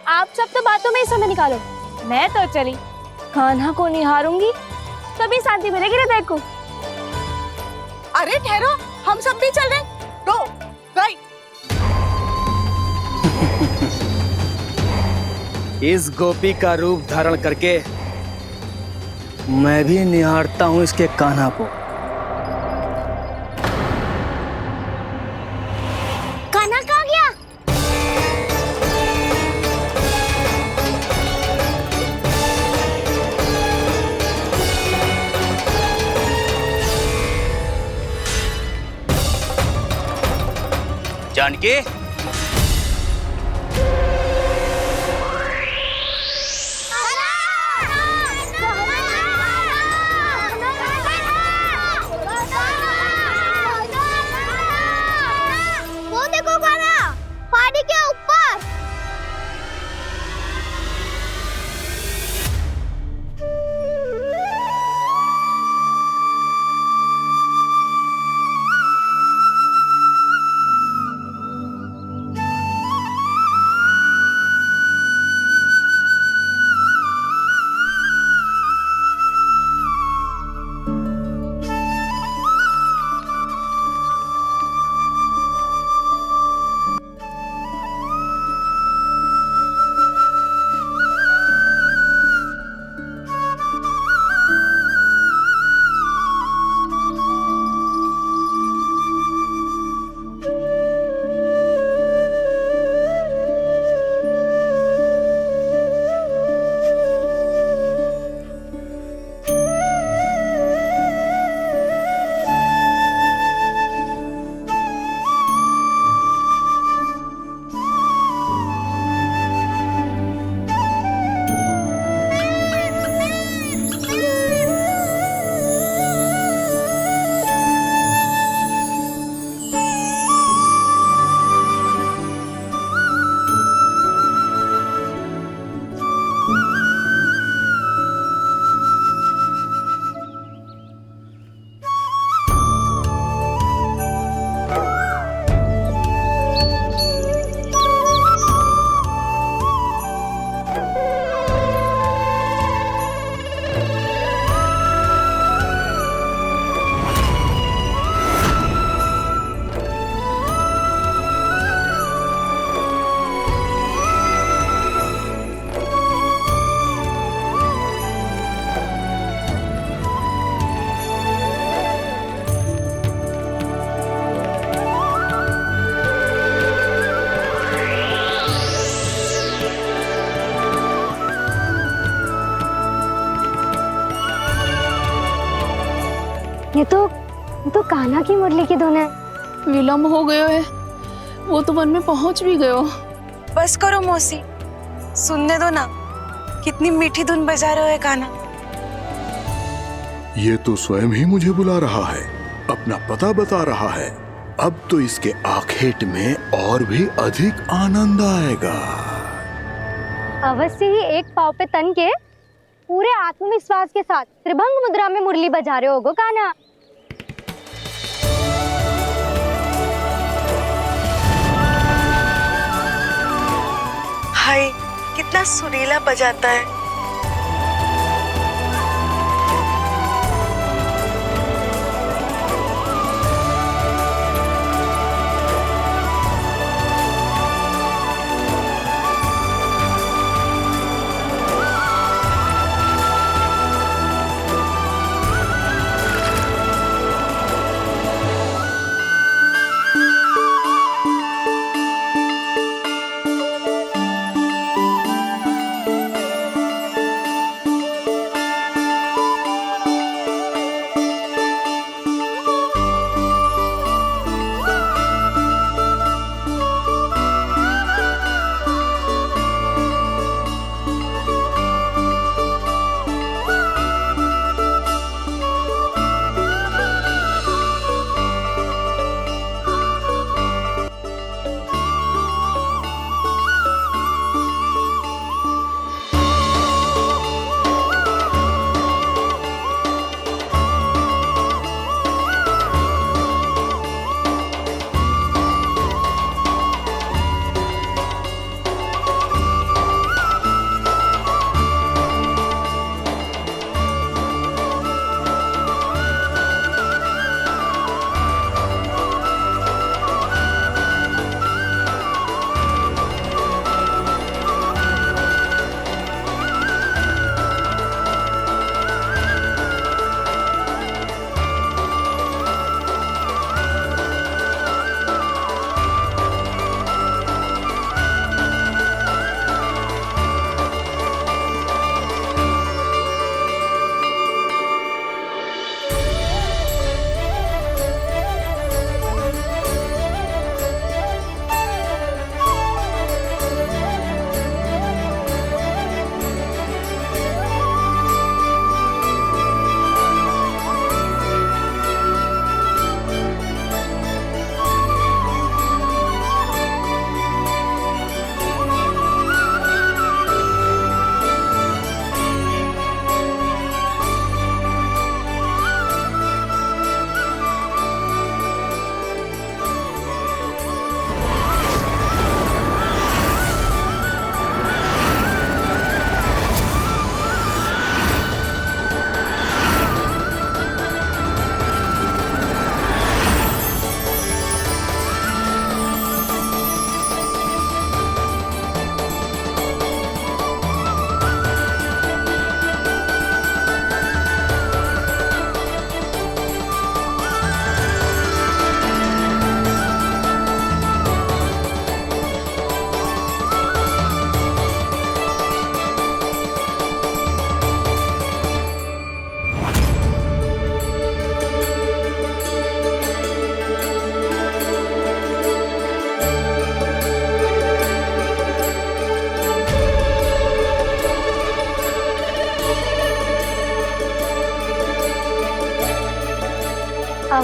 आप सब तो बातों में ही समय निकालो। मैं तो चली कान्हा को निहारूंगी, तभी शांति मिलेगी हृदय को। अरे ठहरो, हम सब भी चल रहे। तो गई। इस गोपी का रूप धारण करके मैं भी निहारता हूँ इसके कान्हा को। कान्हा कहाँ गया? जानकी, वो देखो कान्हा, पहाड़ी के ऊपर। ये तो कान्हा की मुरली की धुन है। विलम्ब हो गयो है, वो तो वन में पहुंच भी गयो। बस करो मौसी, सुनने दो ना, कितनी मीठी धुन बजा रहे हो कान्हा। ये तो स्वयं ही मुझे बुला रहा है, अपना पता बता रहा है। अब तो इसके आखेट में और भी अधिक आनंद आएगा। अवश्य ही एक पाव पे तन के पूरे आत्मविश्वास के साथ त्रिभंग मुद्रा में मुरली बजा रहे होगो कान्हा। हाय, कितना सुरीला बजाता है।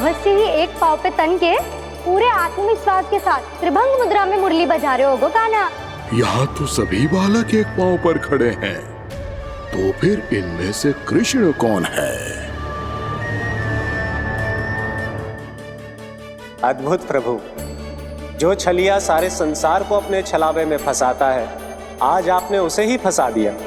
अवश्य ही एक पाव पे तन के पूरे आत्मविश्वास के साथ त्रिभंग मुद्रा में मुरली बजा रहे होगो कान्हा। यहाँ तो सभी बालक एक पांव पर खड़े हैं, तो फिर इनमें से कृष्ण कौन है? अद्भुत प्रभु, जो छलिया सारे संसार को अपने छलावे में फंसाता है, आज आपने उसे ही फंसा दिया।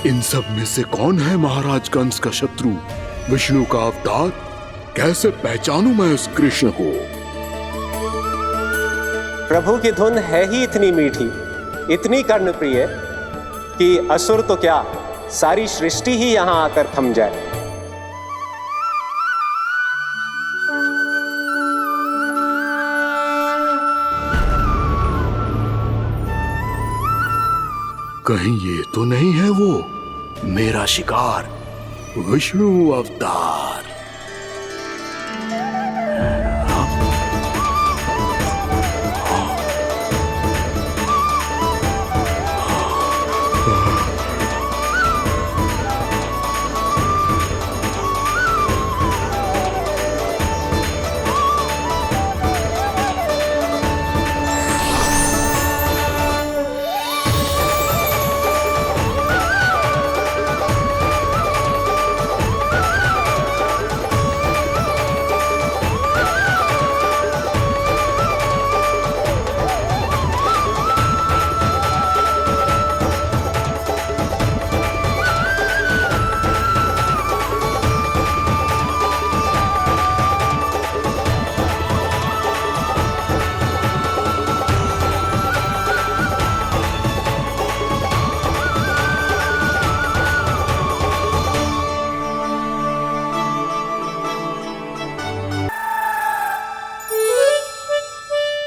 इन सब में से कौन है महाराज कंस का शत्रु, विष्णु का अवतार? कैसे पहचानूं मैं उस कृष्ण को? प्रभु की धुन है ही इतनी मीठी, इतनी कर्णप्रिय कि असुर तो क्या, सारी सृष्टि ही यहां आकर थम जाए। कहीं ये तो नहीं है वो मेरा शिकार, विष्णु अवतार?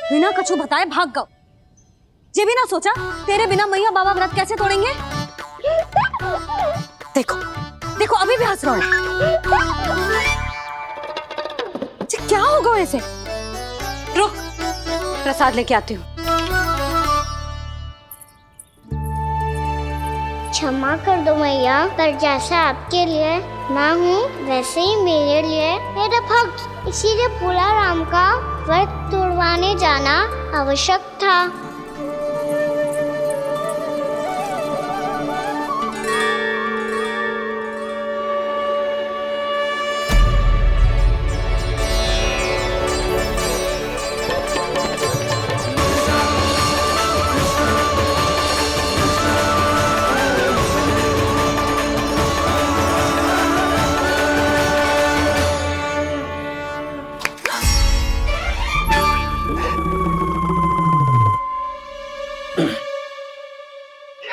बिना कछु बताए भाग गओ। ये भी ना सोचा तेरे बिना मैया बाबा व्रत कैसे तोड़ेंगे? देखो देखो अभी भी हंस रहा है। क्या होगा ऐसे? रुक, प्रसाद लेके आती हूँ। क्षमा कर दो मैया, पर जैसा आपके लिए माँ हूँ वैसे ही मेरे लिए मेरा भक्त, इसीलिए भोला राम का व्रत तोड़वाने जाना आवश्यक था।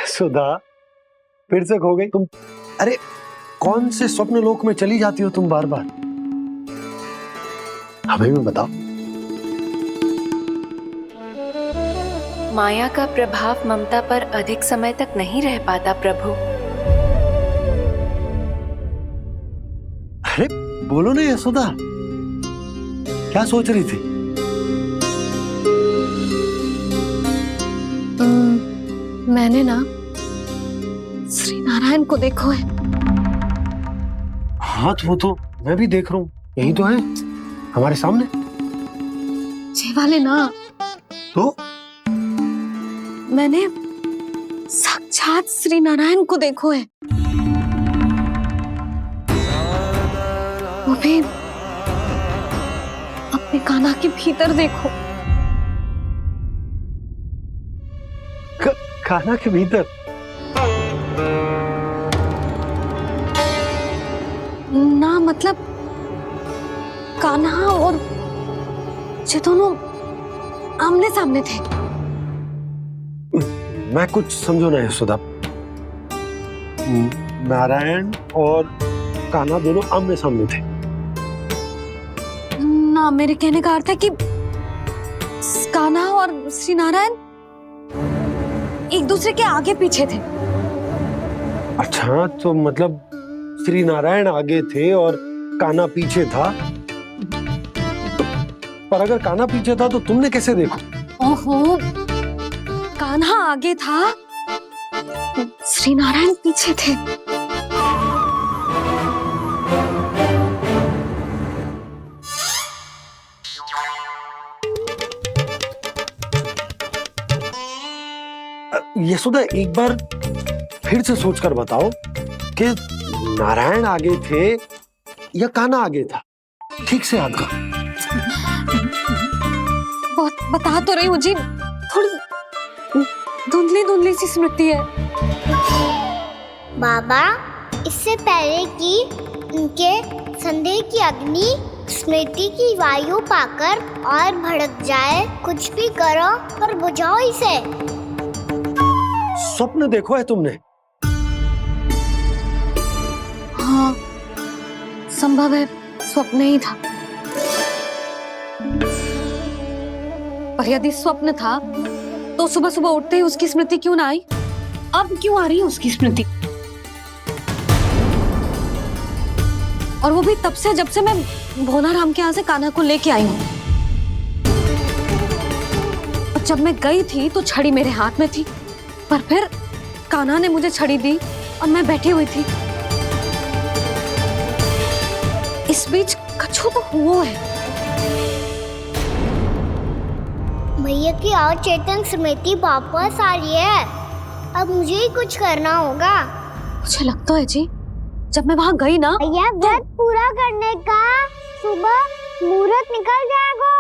सुधा, फिर से खो गई तुम? अरे कौन से स्वप्न लोक में चली जाती हो तुम बार बार? हमें भी बताओ। माया का प्रभाव ममता पर अधिक समय तक नहीं रह पाता प्रभु। अरे बोलो ना यशोदा, क्या सोच रही थी? मैंने ना श्री नारायण को देखो है। हाँ वो तो मैं भी देख रहा हूँ, यही तो है हमारे सामने। ये वाले ना, तो मैंने साक्षात श्री नारायण को देखो है, वो भी अपने कान्हा के भीतर देखो। कान्हा के भीतर? ना मतलब कान्हा और ये दोनों आमने सामने थे। मैं कुछ समझो ना यशोदा। नारायण और कान्हा दोनों आमने सामने थे? ना, मेरे कहने का अर्थ है कि कान्हा और श्री नारायण एक दूसरे के आगे पीछे थे। अच्छा, तो मतलब श्री नारायण आगे थे और कान्हा पीछे था। पर अगर कान्हा पीछे था तो तुमने कैसे देखा? ओहो, कान्हा आगे था, श्री नारायण पीछे थे। यशोदा, एक बार फिर से सोचकर बताओ कि नारायण आगे थे या कान्हा आगे था? ठीक से याद करो। बता तो रही हूँ जी, थोड़ी धुंधली धुंधली सी स्मृति है। बाबा, इससे पहले कि उनके संदेह की अग्नि स्मृति की वायु पाकर और भड़क जाए, कुछ भी करो पर बुझाओ इसे। स्वप्न देखो है तुमने? हाँ, संभव है स्वप्न ही था। पर यदि स्वप्न था तो सुबह सुबह उठते ही उसकी स्मृति क्यों ना आई? अब क्यों आ रही है उसकी स्मृति? और वो भी तब से जब से मैं भोनाराम के यहाँ से कान्हा को लेके आई हूँ। और जब मैं गई थी तो छड़ी मेरे हाथ में थी, पर फिर कान्हा ने मुझे छड़ी दी और मैं बैठी हुई थी। इस बीच कछु तो हुआ है। भैया की अचेतन स्मृति वापस आ रही है। अब मुझे ही कुछ करना होगा। मुझे लगता है जी, जब मैं वहाँ गई ना, भैया व्रत पूरा करने का सुबह मुहूर्त निकल जाएगा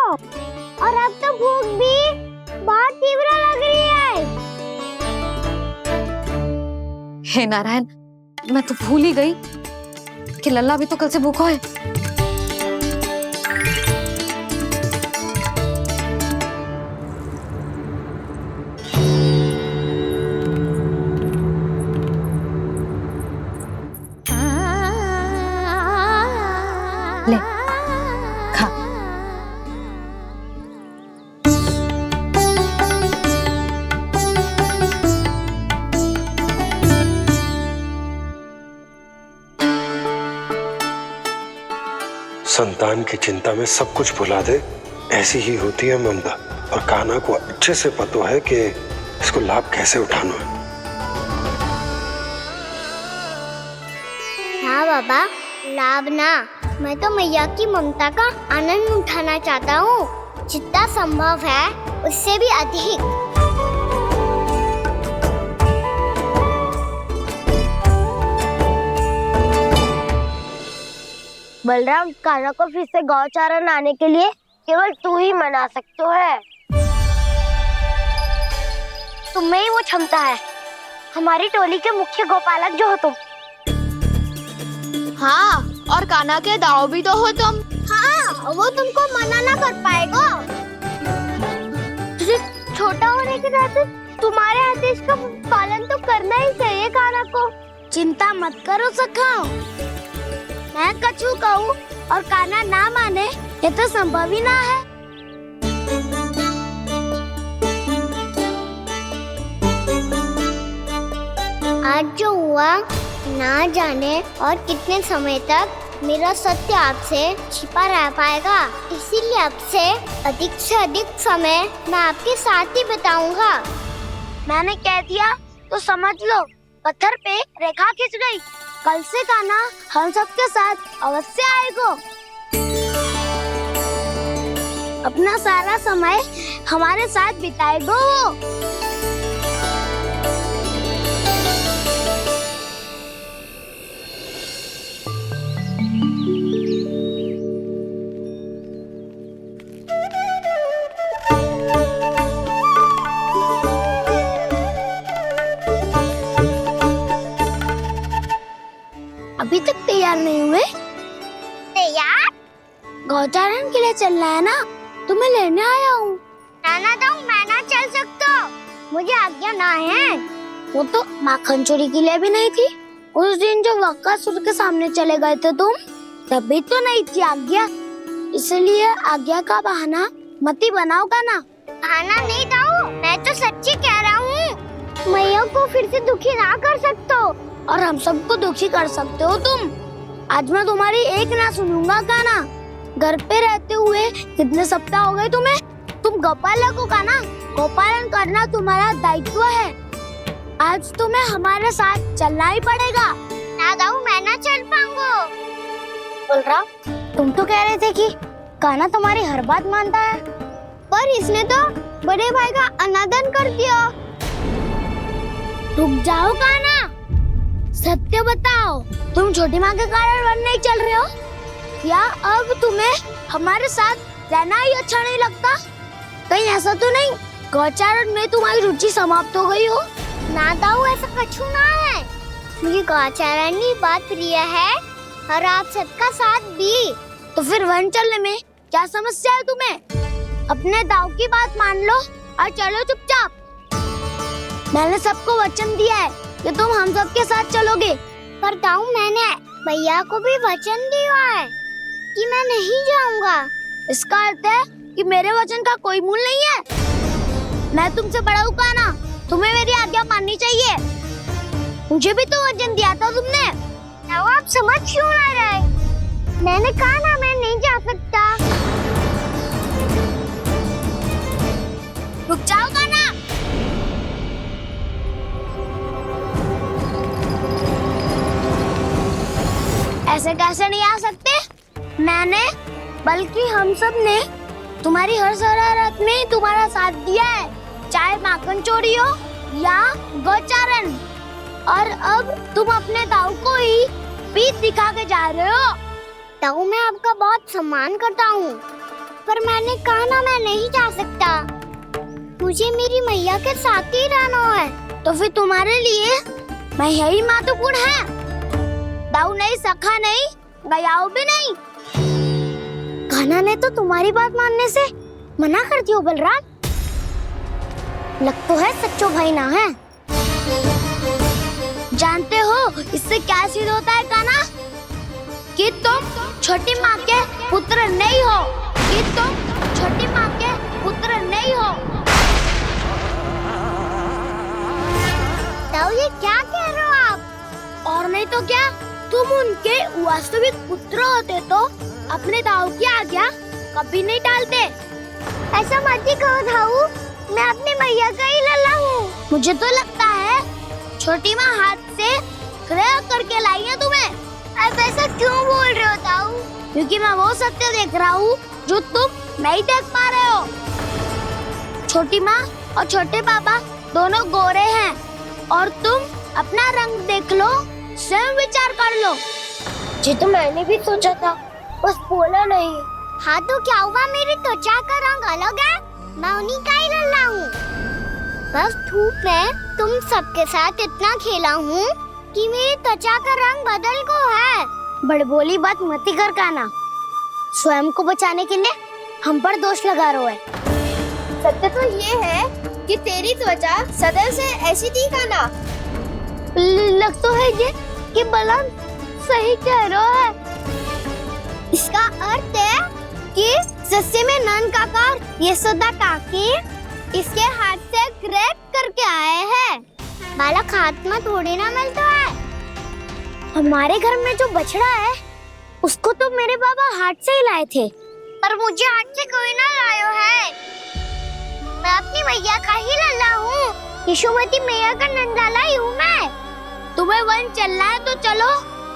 और अब तो भूख भी बहुत तीव्र लग रही है। हे नारायण, मैं तो भूल ही गई कि लल्ला भी तो कल से भूखा है। ले, खा। संतान की चिंता में सब कुछ भुला दे, ऐसी ही होती है ममता। और कान्हा को अच्छे से पता है कि इसको लाभ कैसे उठाना है। हाँ बाबा, लाभ ना, मैं तो मैया की ममता का आनंद उठाना चाहता हूँ, जितना संभव है उससे भी अधिक। बलराम, कान्हा को फिर से गौचारण आने के लिए केवल तू ही मना सकते है। तुम्हें ही वो क्षमता है, हमारी टोली के मुख्य गोपालक जो हो तुम। हाँ, और कान्हा के दाव भी तो हो तुम। हाँ, वो तुमको मना ना कर पाएगा। तुझे छोटा होने के नाते तुम्हारे आदेश का पालन तो करना ही चाहिए कान्हा को। चिंता मत करो सखा, मैं कछु कहूँ और कान्हा ना माने, ये तो संभव ही ना है। आज जो हुआ ना जाने और कितने समय तक मेरा सत्य आपसे छिपा रह पाएगा, इसीलिए अब से अधिक समय मैं आपके साथ ही बताऊंगा। मैंने कह दिया तो समझ लो, पत्थर पे रेखा खिंच गई। कल से कान्हा हम सबके साथ अवश्य आएगा। अपना सारा समय हमारे साथ बिताएगा वो। अभी तक तैयार नहीं हुए? तैयार? गौचारण के लिए चलना है ना, तुम्हें लेने आया हूँ। नाना तो मैं ना चल सकता, मुझे आज्ञा ना है। वो तो माखन चोरी के लिए भी नहीं थी। उस दिन जो वक्कासुर के सामने चले गए थे तुम, तभी तो नहीं थी आज्ञा। इसलिए आज्ञा का बहाना मत ही बनाओगा ना। बहाना नहीं दाऊ, मैं तो सच्ची कह रहा हूँ। मैया को फिर से दुखी ना कर सकते हो और हम सबको दुखी कर सकते हो तुम। आज मैं तुम्हारी एक ना सुनूंगा कान्हा। घर पे रहते हुए कितने सप्ताह हो गए तुम्हें? तुम गोपालक हो कान्हा। गोपालन करना तुम्हारा दायित्व है। आज तुम्हें हमारे साथ चलना ही पड़ेगा। ना दाऊ, मैं ना चल पाऊंगा। बलराम, तुम तो कह रहे थे कि कान्हा तुम्हारी हर बात मानता है, पर इसने तो बड़े भाई का अनादर कर दिया। रुक जाओ कान्हा, सत्य बताओ, तुम छोटी माँ के कारण वन नहीं चल रहे हो या अब तुम्हें हमारे साथ रहना ही अच्छा नहीं लगता? कहीं ऐसा तो नहीं गौचारण में तुम्हारी रुचि समाप्त हो गई हो? ना दाऊ, ऐसा कछु ना है। मुझे गौचारण की बात प्रिय है और आप सबका साथ भी। तो फिर वन चलने में क्या समस्या है तुम्हें? अपने दाऊ की बात मान लो और चलो चुपचाप। मैंने सबको वचन दिया है कि तुम हम सब के साथ चलोगे। पर दाऊ, मैंने भैया को भी वचन दिया है कि मैं नहीं जाऊंगा। इसका अर्थ है कि मेरे वचन का कोई मूल नहीं है। मैं तुमसे बड़ा हूँ कान्हा, तुम्हें मेरी आज्ञा माननी चाहिए। मुझे भी तो वचन दिया था तुमने। दाऊ, आप समझ क्यों ना रहे? मैंने कहा ना मैं नहीं जा सकता। रुक जाओ कान्हा। ऐसे कैसे नहीं आ सकते? मैंने बल्कि हम सब ने तुम्हारी हर शरारत में तुम्हारा साथ दिया है, चाहे माखन चोरी हो या गौचारण। और अब तुम अपने दाऊ को ही पीठ दिखा के जा रहे हो। दाऊ, मैं आपका बहुत सम्मान करता हूँ, पर मैंने कहा ना मैं नहीं जा सकता। मुझे मेरी मैया के साथ ही रहना है। तो फिर तुम्हारे लिए मैं यही महत्वपूर्ण है। दाऊ नहीं, सखा नहीं, गयाऊ भी नहीं। कान्हा ने तो तुम्हारी बात मानने से मना कर दिया बलराम। लग तो है सच्चो भाई ना है। जानते हो इससे क्या सिद्ध होता है कान्हा? कि तुम छोटी माँ के पुत्र नहीं हो, कि तुम छोटी माँ के पुत्र नहीं हो। दाऊ, ये क्या कह रहे हो आप? और नहीं तो क्या, तुम उनके वास्तविक पुत्र होते तो अपने दाऊ की आज्ञा कभी नहीं टालते। ऐसा मत ही कहो दाऊ, मैं अपनी मैया का ही लल्ला हूँ। मुझे तो लगता है छोटी माँ हाथ से ग्रह करके लाई है तुम्हें। अब ऐसा क्यों बोल रहे हो दाऊ? क्योंकि मैं वो सत्य देख रहा हूँ जो तुम नहीं देख पा रहे हो। छोटी माँ और छोटे पापा दोनों गोरे हैं और तुम अपना रंग देख लो, स्वयं विचार कर लो। जी तो मैंने भी सोचा था, बस बोला नहीं। हाँ तो क्या हुआ, मेरी त्वचा का रंग अलग है, मैं उन्हीं का ही लल्ला हूँ। बस धूप में तुम सबके साथ इतना खेला हूँ कि मेरी त्वचा का रंग बदल को है। बड़बोली बात मत कर कान्हा, स्वयं को बचाने के लिए हम पर दोष लगा रहे है। सत्य तो ये है कि तेरी त्वचा सदैव से ऐसी थी कान्हा। लग तो है ये कि बलराम सही कह रहा है। इसका अर्थ है कि सस्य में नन काका यशोदा काकी इसके हाथ से ग्रेप करके आए हैं। बालक हाथ में थोड़ी ना मिलता है। हमारे घर में जो बछड़ा है उसको तो मेरे बाबा हाथ से ही लाए थे। पर मुझे हाथ से कोई ना लायो है, मैं अपनी मैया का ही लल्ला हूँ। यशोमती मैया का नंदाला ही हूँ मैं। तुम्हें वन चलना है तो चलो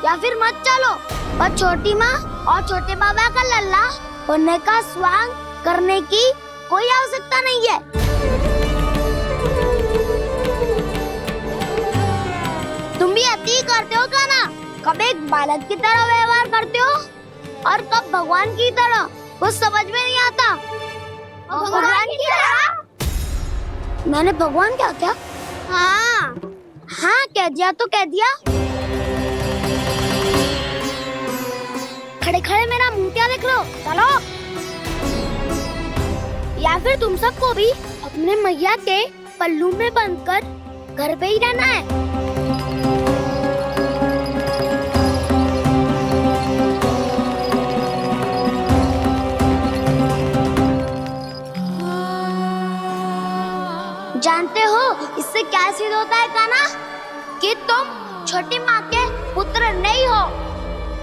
या फिर मत चलो, और छोटी माँ और छोटे बाबा का लल्ला होने का स्वांग करने की कोई आवश्यकता नहीं है। तुम भी अति करते हो कान्हा, कब एक बालक की तरह व्यवहार करते हो और कब भगवान की तरह, कुछ समझ में नहीं आता। भगवान की तरह? मैंने भगवान क्या क्या? हाँ हाँ कह दिया तो कह दिया। खड़े खड़े मेरा मुंह क्या देख लो, चलो। या फिर तुम सबको भी अपने मैया के पल्लू में बंधकर घर पे ही रहना है। जानते हो इससे क्या सिद्ध होता है कान्हा? कि तुम छोटी माँ के पुत्र नहीं हो,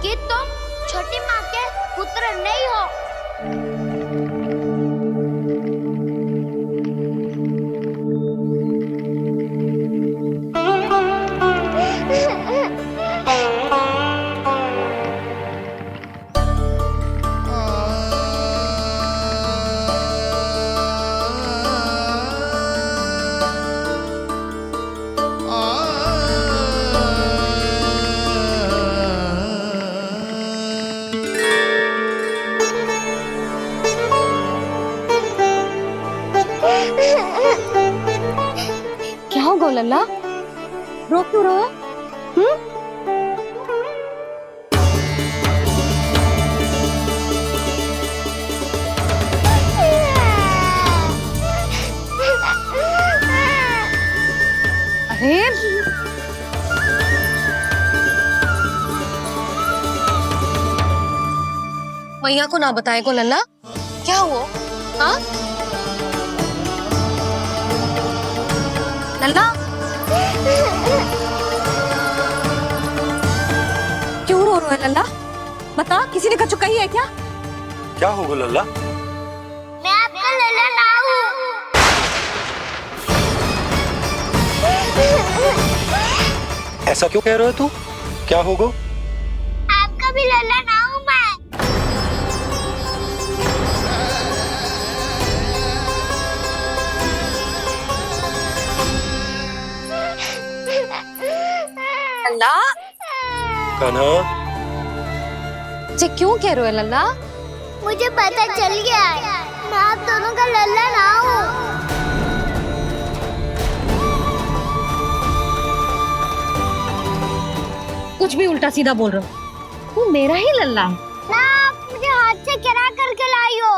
कि तुम छोटी माँ के पुत्र नहीं हो। लल्ला? रो क्यों रहे हो? अरे मैया को ना बताए को लल्ला? क्या हुआ? हाँ लल्ला, क्यों रो रहे हो लल्ला? बता, किसी ने कछु कही है क्या? क्या होगा लल्ला? मैं आपका लल्ला ना हूँ। ऐसा क्यों कह रहे हो तू? क्या होगा? आपका भी लल्ला ना हूँ मैं। लल्ला, कान्हा, जे क्यों कह रहे हो लल्ला? मुझे पता चल गया है, मैं आप दोनों का लल्ला ना हूँ। कुछ भी उल्टा सीधा बोल रहे हो। तू मेरा ही लल्ला है। ना, आप मुझे हाथ से गिरा करके लाई हो।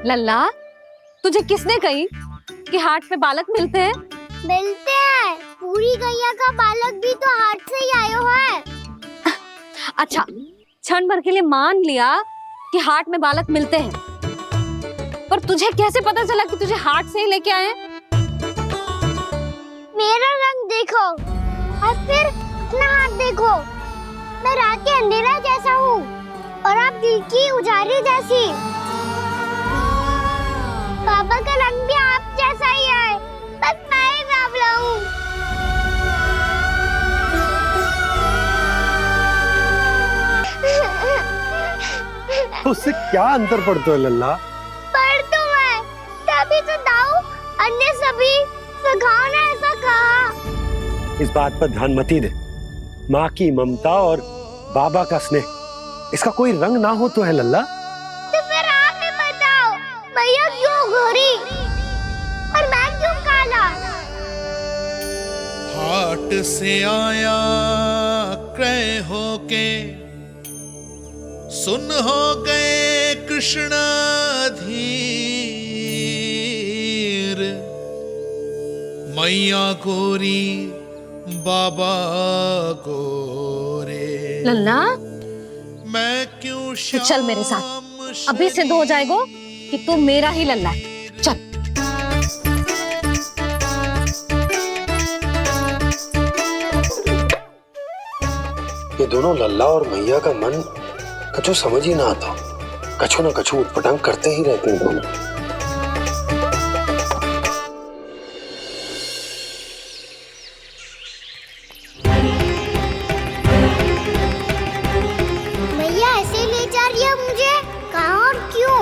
लल्ला, तुझे किसने कही कि हाट पे बालक मिलते हैं? मिलते हैं, पूरी गैया का बालक भी तो हाट से ही आयो है। अच्छा, क्षण भर के लिए मान लिया कि हाट में बालक मिलते हैं, पर तुझे कैसे पता चला कि तुझे हाट से ही लेके आए? मेरा रंग देखो और फिर अपना हाथ देखो। मैं रात के अंधेरा जैसा हूँ और आप दिल की उजाली जैसी। पापा का रंग भी आप जैसा ही है, बस मैं ही बावला हूँ। उससे क्या अंतर पड़ता है लल्ला? पर तो मैं तभी तो दाऊ अन्य सभी सखाओ ने ऐसा कहा। इस बात पर ध्यान मत ही दे। माँ की ममता और बाबा का स्नेह, इसका कोई रंग ना हो तो है लल्ला? तो फिर आप ही बताओ, भैया क्यों गोरी और मैं क्यों काला? हाट से आया क्रय होके, सुन हो गए कृष्णाधीर। मैया गोरी बाबा गोरे। लल्ला, मैं क्यों तू चल मेरे साथ, अभी सिद्ध हो जाएगा कि तू मेरा ही लल्ला है। चल। ये दोनों लल्ला और मैया का मन कछु समझ ही ना आता। कछु ना कछु उटपटांग करते ही रहते हैं दोनों। भैया ऐसे ले जा रही है मुझे, कहाँ और क्यों?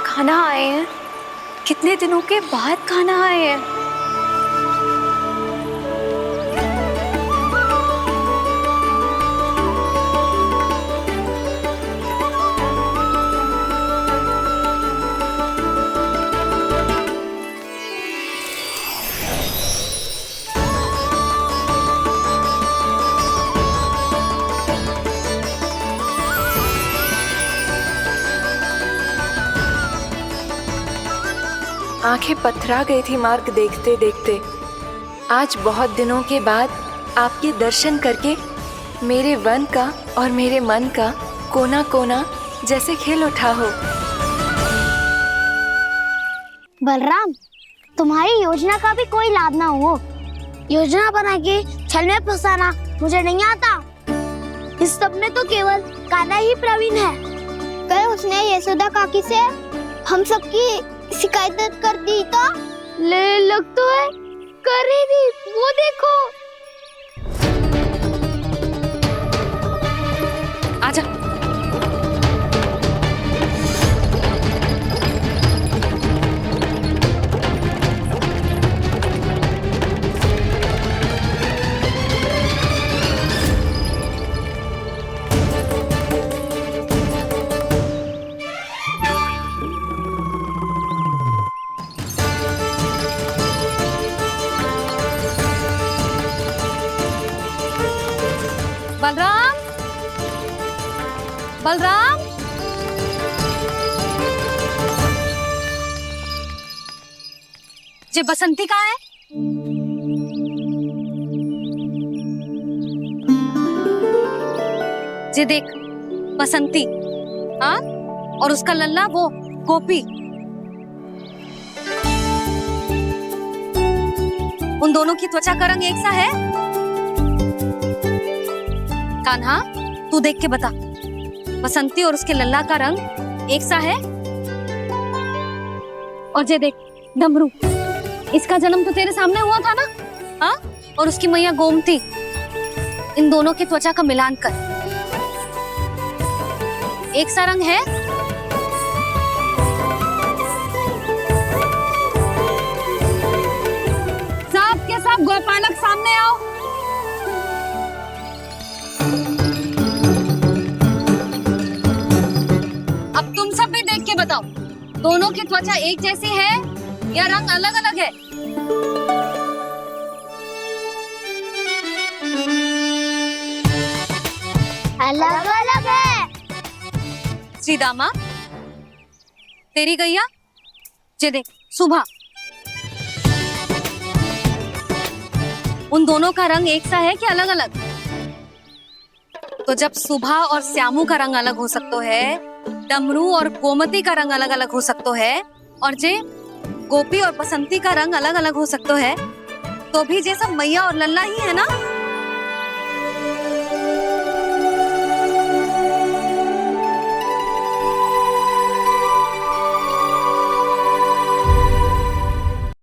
खाना आए हैं, कितने दिनों के बाद खाना आए हैं। आंखें पथरा गई थी मार्ग देखते देखते। आज बहुत दिनों के बाद आपके दर्शन करके मेरे वन का और मेरे मन का कोना कोना जैसे खिल उठा हो। बलराम, तुम्हारी योजना का भी कोई लाभ ना हो। योजना बना के छल में फंसाना मुझे नहीं आता। इस सब में तो केवल कान्हा ही प्रवीण है। कल उसने यशोदा काकी से हम सबकी शिकायत कर दी तो लग तो है कर रही थी, वो देखो। आजा। बलराम, बलराम, जे बसंती कहाँ है? जे देख बसंती, हाँ, और उसका लल्ला वो गोपी, उन दोनों की त्वचा का रंग एक सा है? कान्हा, तू देख के बता, बसंती और उसके लल्ला का रंग एक सा है? और जे देख डमरू, इसका जन्म तो तेरे सामने हुआ था ना? हाँ, और उसकी मैया गोमती, इन दोनों की त्वचा का मिलान कर, एक सा रंग है? सब के सब गोपालक सामने आओ। अब तुम सब भी देख के बताओ, दोनों की त्वचा एक जैसी है या रंग अलग अलग है? अलग अलग है। श्रीदामा, तेरी गैया, जे देख सुभा, उन दोनों का रंग एक सा है कि अलग अलग? तो जब सुभा और श्यामू का रंग अलग हो सकता है, डमरू और गोमती का रंग अलग अलग हो सकता है, और जे गोपी और बसंती का रंग अलग अलग हो सकता है, तो भी जे सब मैया और लल्ला ही है ना?